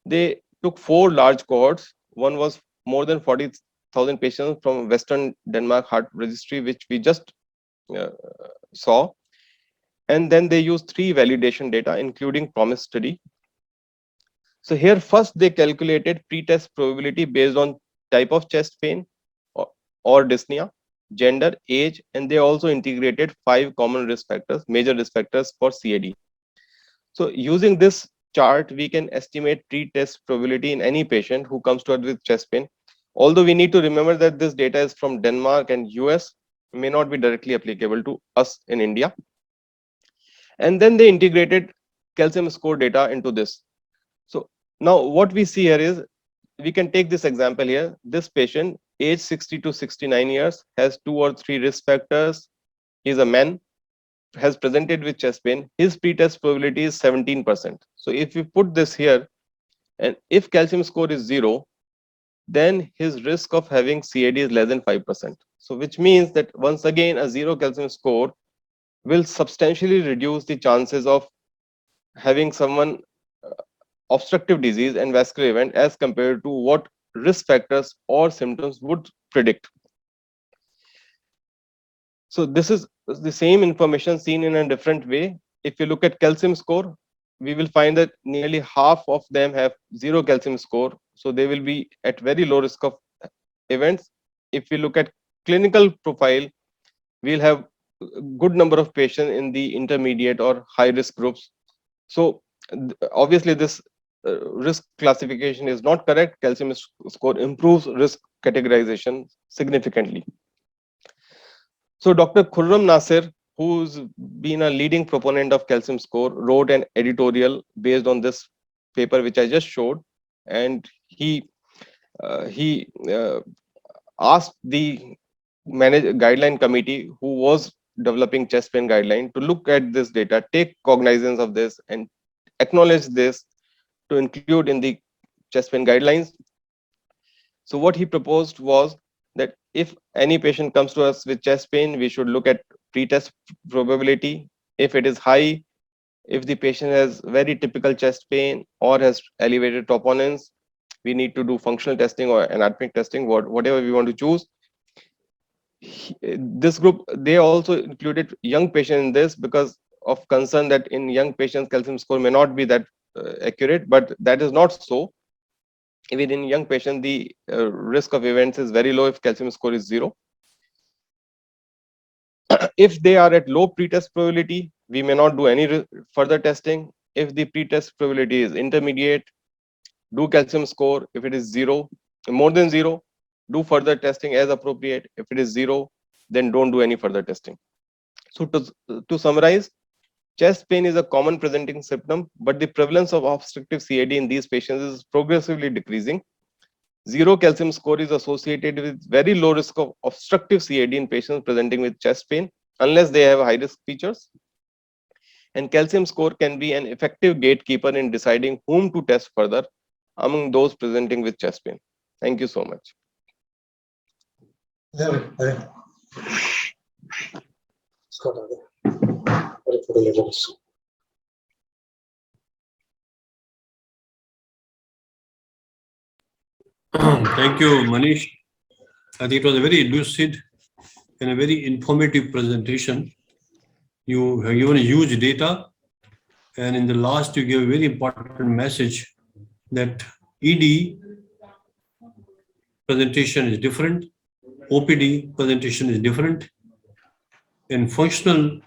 they took 4 large cohorts. One was more than 40,000 patients from Western Denmark Heart Registry, which we just saw, and then they used 3 validation data, including PROMISE study. So here first they calculated pre-test probability based on type of chest pain or dyspnea, gender, age, and they also integrated 5 common risk factors, major risk factors for CAD. So using this chart, we can estimate pre-test probability in any patient who comes to us with chest pain. Although we need to remember that this data is from Denmark and US, may not be directly applicable to us in India. And then they integrated calcium score data into this. So now what we see here is, we can take this example here. This patient, age 60 to 69 years, has 2 or 3 risk factors. He's a man, has presented with chest pain. His pre-test probability is 17%. So if we put this here, and if calcium score is 0, then his risk of having CAD is less than 5%. So which means that once again, a 0 calcium score will substantially reduce the chances of having someone obstructive disease and vascular event as compared to what risk factors or symptoms would predict. So this is the same information seen in a different way. If you look at calcium score, we will find that nearly half of them have 0 calcium score. So they will be at very low risk of events. If we look at clinical profile, we'll have a good number of patients in the intermediate or high risk groups. So obviously this risk classification is not correct. Calcium score improves risk categorization significantly. So Dr. Khurram Nasir, who's been a leading proponent of calcium score, wrote an editorial based on this paper which I just showed, and he asked the guideline committee who was developing chest pain guideline to look at this data, take cognizance of this, and acknowledge this to include in the chest pain guidelines. So what he proposed was that if any patient comes to us with chest pain, we should look at pre-test probability. If it is high, if the patient has very typical chest pain or has elevated troponins, we need to do functional testing or anatomic testing, whatever we want to choose. This group, they also included young patients in this because of concern that in young patients calcium score may not be that accurate, but that is not so. Even in young patients, the risk of events is very low if calcium score is 0. If they are at low pretest probability, we may not do any further testing. If the pretest probability is intermediate, do calcium score. If it is 0, more than 0, do further testing as appropriate. If it is 0, then don't do any further testing. So to summarize, chest pain is a common presenting symptom, but the prevalence of obstructive CAD in these patients is progressively decreasing. 0 calcium score is associated with very low risk of obstructive CAD in patients presenting with chest pain, unless they have high risk features. And calcium score can be an effective gatekeeper in deciding whom to test further among those presenting with chest pain. Thank you so much. Thank you, Manish. I think it was a very lucid and a very informative presentation. You have given a huge data, and in the last, you gave a very important message that ED presentation is different, OPD presentation is different, and functional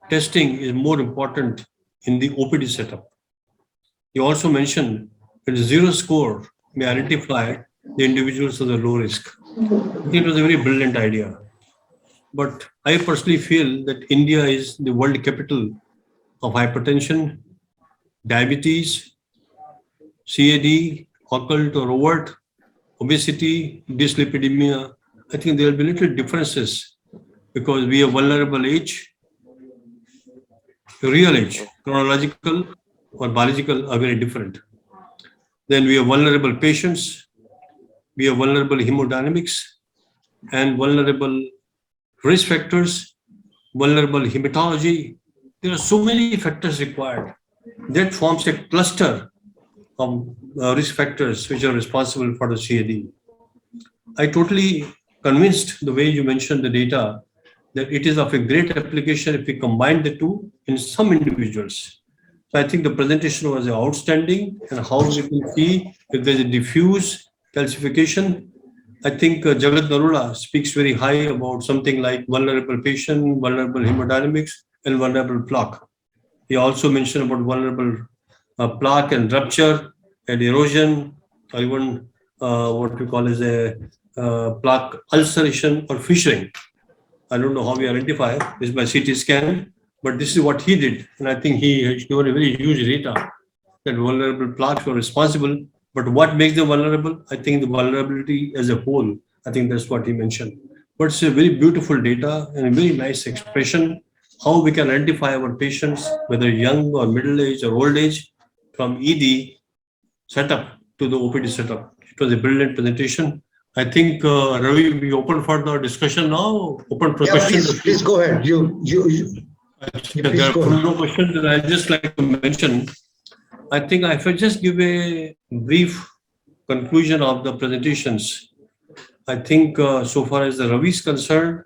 testing is more important in the OPD setup. You also mentioned that zero score may identify the individuals as a low risk. I think it was a very brilliant idea. But I personally feel that India is the world capital of hypertension, diabetes, CAD, occult or overt, obesity, dyslipidemia. I think there will be little differences because we have vulnerable age, real age, chronological or biological are very different. Then we have vulnerable patients, we have vulnerable hemodynamics and vulnerable risk factors, vulnerable hematology. There are so many factors required. That forms a cluster of risk factors which are responsible for the CAD. I totally convinced the way you mentioned the data that it is of a great application if we combine the two in some individuals. So I think the presentation was outstanding, and how we can see if there's a diffuse calcification. I think Jagat Narula speaks very high about something like vulnerable patient, vulnerable hemodynamics, and vulnerable plaque. He also mentioned about vulnerable plaque and rupture and erosion, or even what we call as a plaque ulceration or fissuring. I don't know how we identify this by CT scan, but this is what he did. And I think he has given a very huge data that vulnerable plaques were responsible. But what makes them vulnerable? I think the vulnerability as a whole, I think that's what he mentioned. But it's a very beautiful data and a very nice expression how we can identify our patients, whether young or middle age or old age, from ED setup to the OPD setup. It was a brilliant presentation. I think, Ravi, we open for the discussion now. Open for questions. Please go ahead. There are no questions that I just like to mention. I think if I just give a brief conclusion of the presentations, I think so far as the Ravi is concerned,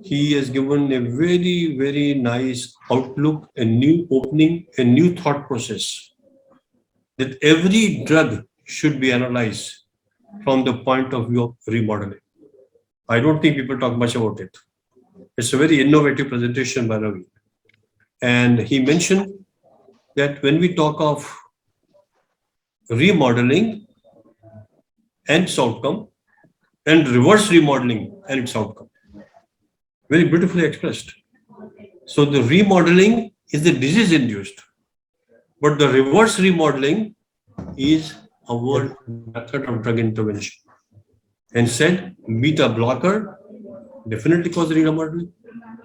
he has given a very, very nice outlook, a new opening, a new thought process that every drug should be analyzed from the point of view of remodeling. I don't think people talk much about it. It's a very innovative presentation by Ravi. And he mentioned that when we talk of remodeling and its outcome, and reverse remodeling and its outcome, very beautifully expressed. So the remodeling is the disease induced, but the reverse remodeling is our method of drug intervention. And said beta blocker definitely causes remodeling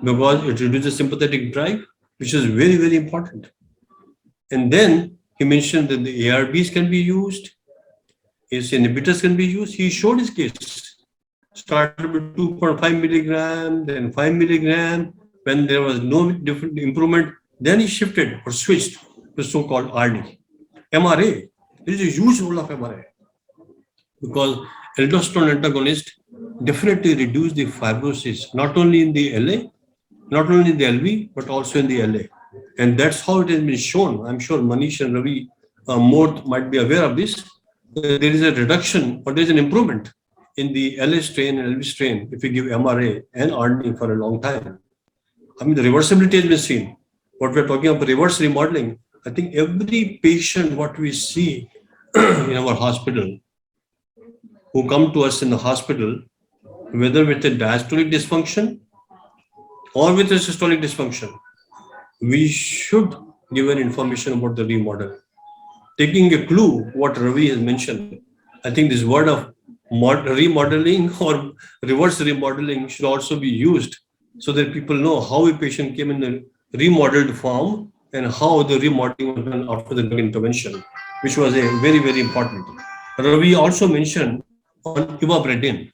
because it reduces sympathetic drive, which is very, very important. And then he mentioned that the ARBs can be used, ACE inhibitors can be used. He showed his case. Started with 2.5 milligram, then 5 milligram. When there was no different improvement, then he shifted or switched to so-called RD. MRA, there is a huge role of MRA because aldosterone antagonist definitely reduce the fibrosis, not only in the LA, not only in the LV, but also in the LA. And that's how it has been shown. I'm sure Manish and Ravi more might be aware of this. There is a reduction or there's an improvement in the LA strain and LV strain if we give MRA and RNA for a long time. I mean, the reversibility has been seen. What we're talking about reverse remodeling, I think every patient, what we see in our hospital, who come to us in the hospital, whether with a diastolic dysfunction or with a systolic dysfunction, we should give an information about the remodel. Taking a clue what Ravi has mentioned, I think this word of remodeling or reverse remodeling should also be used so that people know how a patient came in remodeled form and how the remodeling was done after the drug intervention, which was a very, very important. Ravi also mentioned on ivabradine.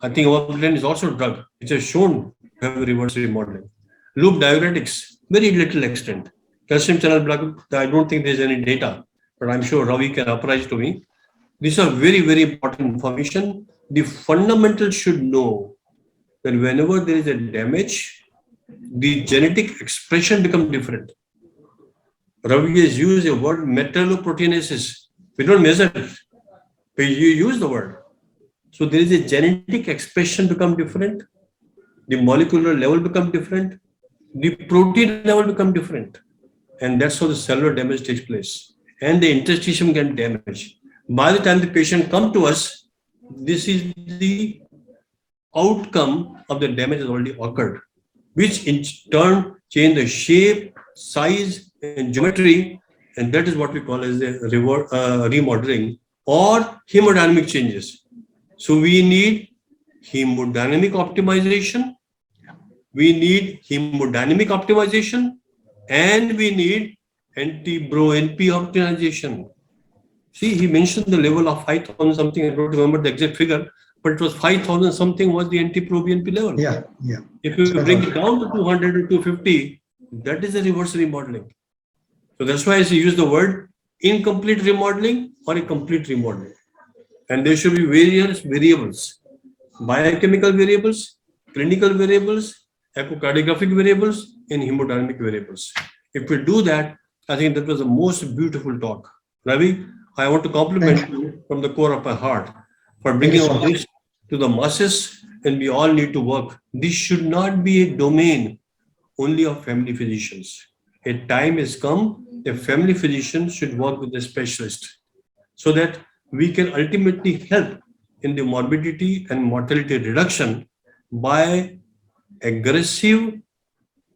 I think ivabradine is also a drug which has shown to have reverse remodeling. Loop diuretics, very little extent. Calcium channel block, I don't think there's any data, but I'm sure Ravi can apprise to me. These are very, very important information. The fundamentals should know that whenever there is a damage, the genetic expression becomes different. Ravi has used a word metalloproteinasis. We don't measure it, but you use the word. So there is a genetic expression become different, the molecular level become different, the protein level become different, and that's how the cellular damage takes place, and the interstitium get damaged. By the time the patient come to us, this is the outcome of the damage has already occurred, which in turn change the shape, size, and geometry, and that is what we call as the remodeling or hemodynamic changes. So we need hemodynamic optimization, and we need anti-BroNP optimization. See, he mentioned the level of 5,000 something. I don't remember the exact figure, but it was 5,000 something was the anti-BroBNP level. Yeah. If you bring it down to 200 or 250, that is a reverse remodeling. So that's why I use the word incomplete remodeling or a complete remodeling. And there should be various variables, biochemical variables, clinical variables, echocardiographic variables, and hemodynamic variables. If we do that, I think that was the most beautiful talk. Ravi, I want to compliment you from the core of my heart for bringing all this to the masses, and we all need to work. This should not be a domain only of family physicians. A time has come, a family physician should work with a specialist so that we can ultimately help in the morbidity and mortality reduction by aggressive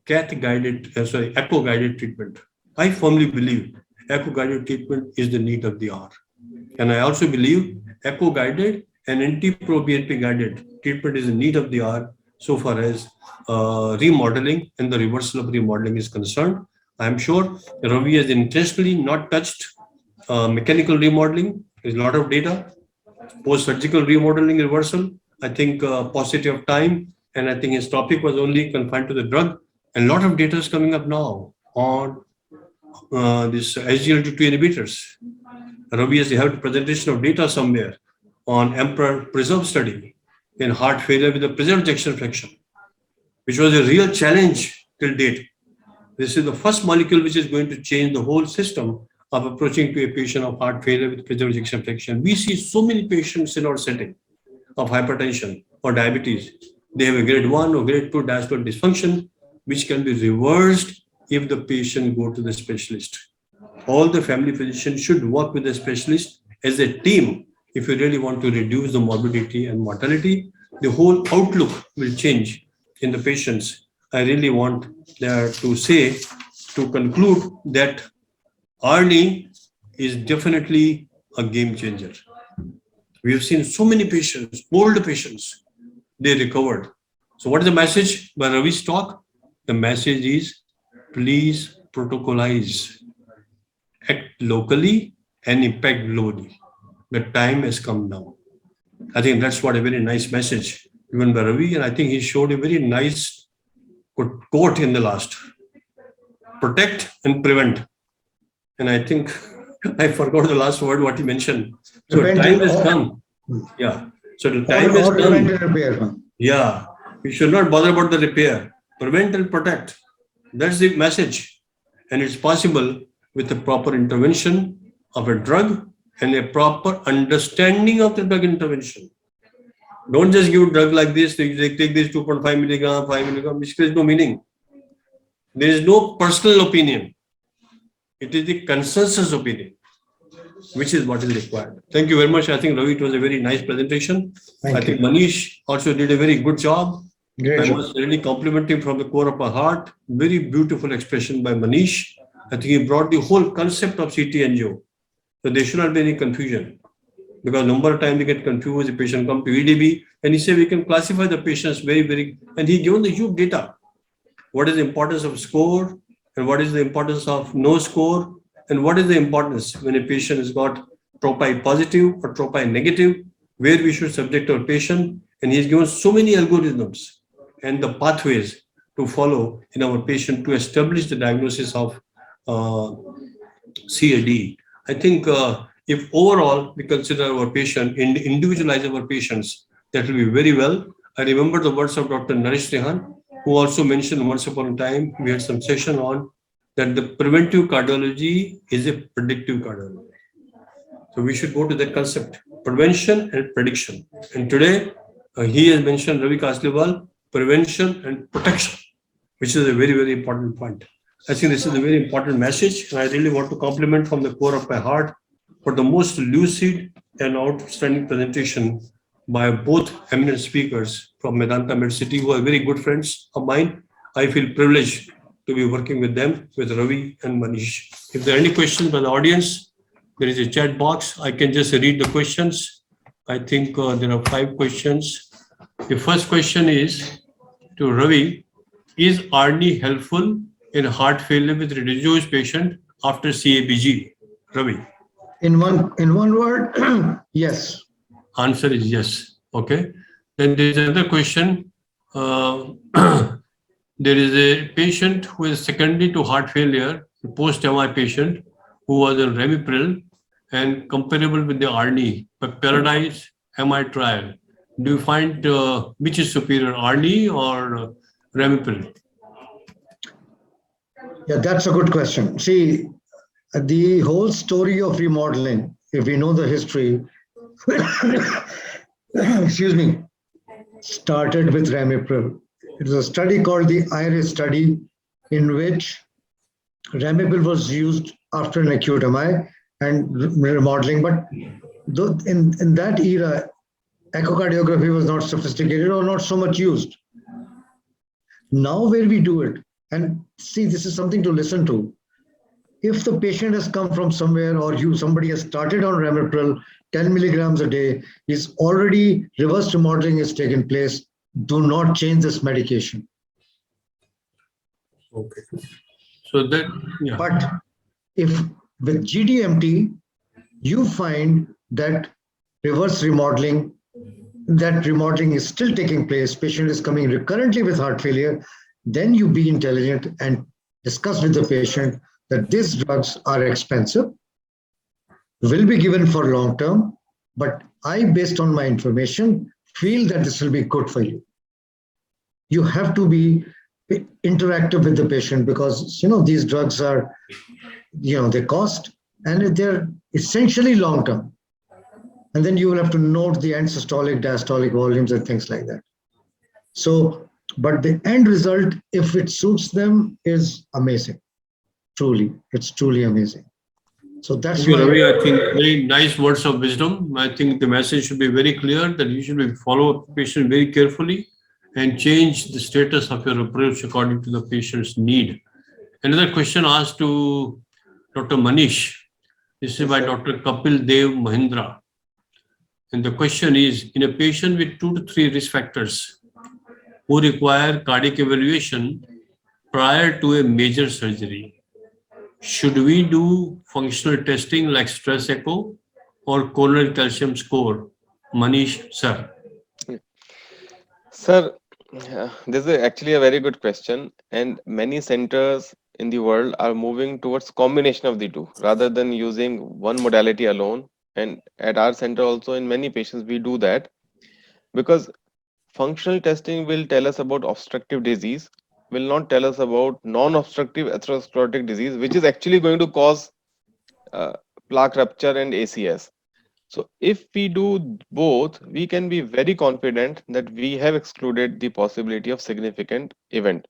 echo-guided treatment. I firmly believe echo-guided treatment is the need of the hour. And I also believe echo-guided and anti-proBNP guided treatment is the need of the hour so far as remodeling and the reversal of remodeling is concerned. I'm sure Ravi has intentionally not touched mechanical remodeling. There's a lot of data. Post-surgical remodeling reversal, I think paucity of time, and I think his topic was only confined to the drug. And a lot of data is coming up now on this SGLT2 inhibitors. Ravi has held a presentation of data somewhere on Emperor Preserve study in heart failure with a preserved ejection fraction, which was a real challenge till date. This is the first molecule which is going to change the whole system of approaching to a patient of heart failure with preserved ejection fraction. We see so many patients in our setting of hypertension or diabetes. They have a grade 1 or grade 2 diastolic dysfunction, which can be reversed if the patient go to the specialist. All the family physicians should work with the specialist as a team. If you really want to reduce the morbidity and mortality, the whole outlook will change in the patients. I really want to say, to conclude, that ARNI is definitely a game changer. We have seen so many patients, old patients, they recovered. So what is the message by Ravi's talk? The message is, please protocolize, act locally and impact globally. The time has come now. I think that's what a very nice message given by Ravi, and I think he showed a very nice quote in the last. Protect and prevent. And I think I forgot the last word, what he mentioned. So time has come. Yeah. So the time has come. Yeah. We should not bother about the repair. Prevent and protect. That's the message. And it's possible with the proper intervention of a drug and a proper understanding of the drug intervention. Don't just give a drug like this. They take this 2.5 milligram, 5 milligram, which there is no meaning. There is no personal opinion. It is the consensus opinion, which is what is required. Thank you very much. I think, Ravi, it was a very nice presentation. I think Manish also did a very good job. I must really compliment him from the core of my heart. Very beautiful expression by Manish. I think he brought the whole concept of CT angio. So there should not be any confusion. Because number of times we get confused, the patient come to EDB and he said we can classify the patients very, and he given the huge data. what is the importance of score, and what is the importance of no score, and what is the importance when a patient has got TROP-I positive or TROP-I negative, where we should subject our patient. And he's given so many algorithms and the pathways to follow in our patient to establish the diagnosis of CAD. I think if overall we consider our patient and individualize our patients, that will be very well. I remember the words of Dr. Naresh Rehan, who also mentioned once upon a time, we had some session on that the preventive cardiology is a predictive cardiology. So we should go to that concept, prevention and prediction. And today he has mentioned, Ravi Kasliwal, prevention and protection, which is a very, very important point. I think this is a very important message, and I really want to compliment from the core of my heart for the most lucid and outstanding presentation by both eminent speakers from Medanta Medcity, who are very good friends of mine. I feel privileged to be working with them, with Ravi and Manish. If there are any questions by the audience, there is a chat box. I can just read the questions. I think there are 5 questions. The first question is to Ravi. Is ARNI helpful in heart failure with reduced patient after CABG? Ravi. In one word, yes. Answer is yes. Okay. Then there is another question. There is a patient who is secondary to heart failure, post-MI patient, who was on Ramipril and comparable with the ARNI, but Paradise MI trial. Do you find which is superior, ARNI or Ramipril? Yeah, that's a good question. See, the whole story of remodeling, if we know the history, excuse me, started with Ramipril. It was a study called the IRIS study, in which Ramipril was used after an acute MI and remodeling. But in that era, echocardiography was not sophisticated or not so much used. Now where we do it, and see, this is something to listen to. If the patient has come from somewhere, or somebody has started on Ramipril 10 milligrams a day, is already reverse remodeling has taken place, do not change this medication. Okay. So that, yeah. But if with GDMT, you find that reverse remodeling, that remodeling is still taking place, patient is coming recurrently with heart failure, then you be intelligent and discuss with the patient that these drugs are expensive, will be given for long term, but I, based on my information, feel that this will be good for you. You have to be interactive with the patient, because these drugs are, they cost, and they're essentially long term. And then you will have to note the end systolic, diastolic volumes and things like that. So, but the end result, if it suits them, is amazing. Truly, it's truly amazing. So that's Thank you, Ravi. I think very nice words of wisdom. I think the message should be very clear that you should follow up the patient very carefully and change the status of your approach according to the patient's need. Another question asked to Dr. Manish. This is by Dr. Kapil Dev Mahindra. And the question is, in a patient with 2 to 3 risk factors who require cardiac evaluation prior to a major surgery, should we do functional testing like stress echo or coronary calcium score? Manish, sir. Sir, this is actually a very good question, and many centers in the world are moving towards combination of the two rather than using one modality alone. And at our center also, in many patients we do that, because functional testing will tell us about obstructive disease, will not tell us about non-obstructive atherosclerotic disease, which is actually going to cause plaque rupture and ACS. So if we do both, we can be very confident that we have excluded the possibility of significant event.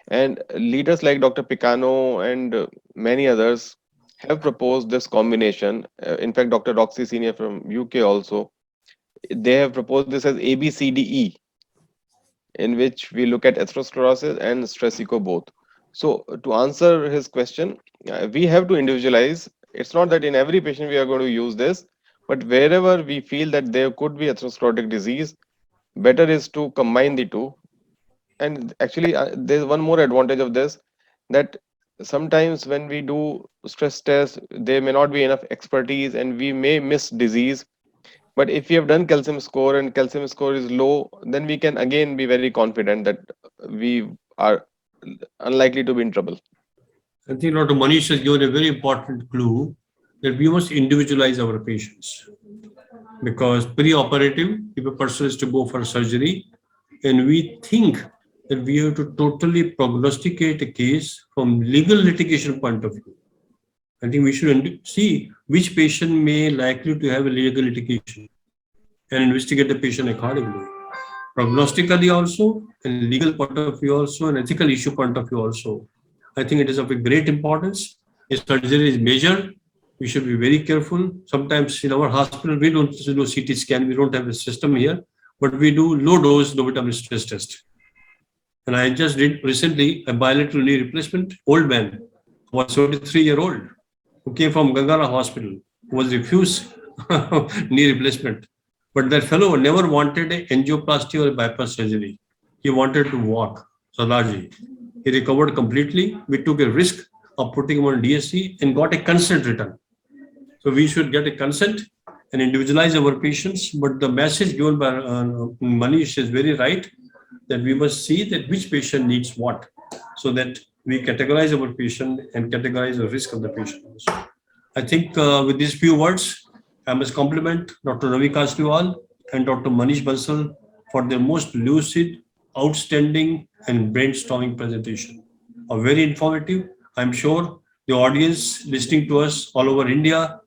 And leaders like Dr. Picano and many others have proposed this combination. In fact, Dr. Roxy Senior from UK also, they have proposed this as ABCDE, in which we look at atherosclerosis and stress echo both. So to answer his question, we have to individualize. It's not that in every patient we are going to use this, but wherever we feel that there could be atherosclerotic disease, better is to combine the two. And actually, there's one more advantage of this, that sometimes when we do stress tests, there may not be enough expertise and we may miss disease. But if we have done calcium score and calcium score is low, then we can again be very confident that we are unlikely to be in trouble. I think Dr. Manish has given a very important clue that we must individualize our patients. Because pre-operative, if a person is to go for surgery, and we think that we have to totally prognosticate a case from legal litigation point of view. I think we should see which patient may likely to have a legal litigation and investigate the patient accordingly. Prognostically also, and legal point of view also, and ethical issue point of view also. I think it is of a great importance. If surgery is major, we should be very careful. Sometimes in our hospital, we don't do CT scan, we don't have a system here, but we do low dose low vitamin stress test. And I just did recently a bilateral knee replacement, old man, was 73-year-old, who came from Gangala Hospital, who was refused knee replacement. But that fellow never wanted an angioplasty or a bypass surgery. He wanted to walk, Sardarji. He recovered completely. We took a risk of putting him on DSC and got a consent written. So we should get a consent and individualize our patients. But the message given by Manish is very right, that we must see that which patient needs what, so that we categorize our patient and categorize the risk of the patient also. I think with these few words, I must compliment Dr. Ravi Kasliwal and Dr. Manish Bansal for their most lucid, outstanding, and brainstorming presentation. Very informative. I'm sure the audience listening to us all over India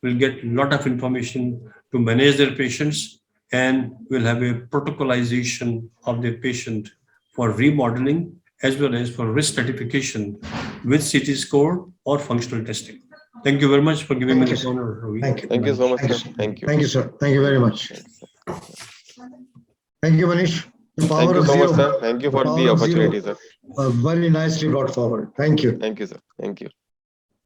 will get a lot of information to manage their patients, and will have a protocolization of their patient for remodeling as well as for risk stratification with CT score or functional testing. Thank you very much for giving me this honor, Ravi. Thank you. Thank you so much, Thank sir. Thank you. Thank you, sir. Thank you very much. Thank you, Manish. The Thank power you of so much, zero. sir. Thank you for Power the of zero. opportunity, sir. Very nicely brought forward. Thank you. Thank you, sir. Thank you.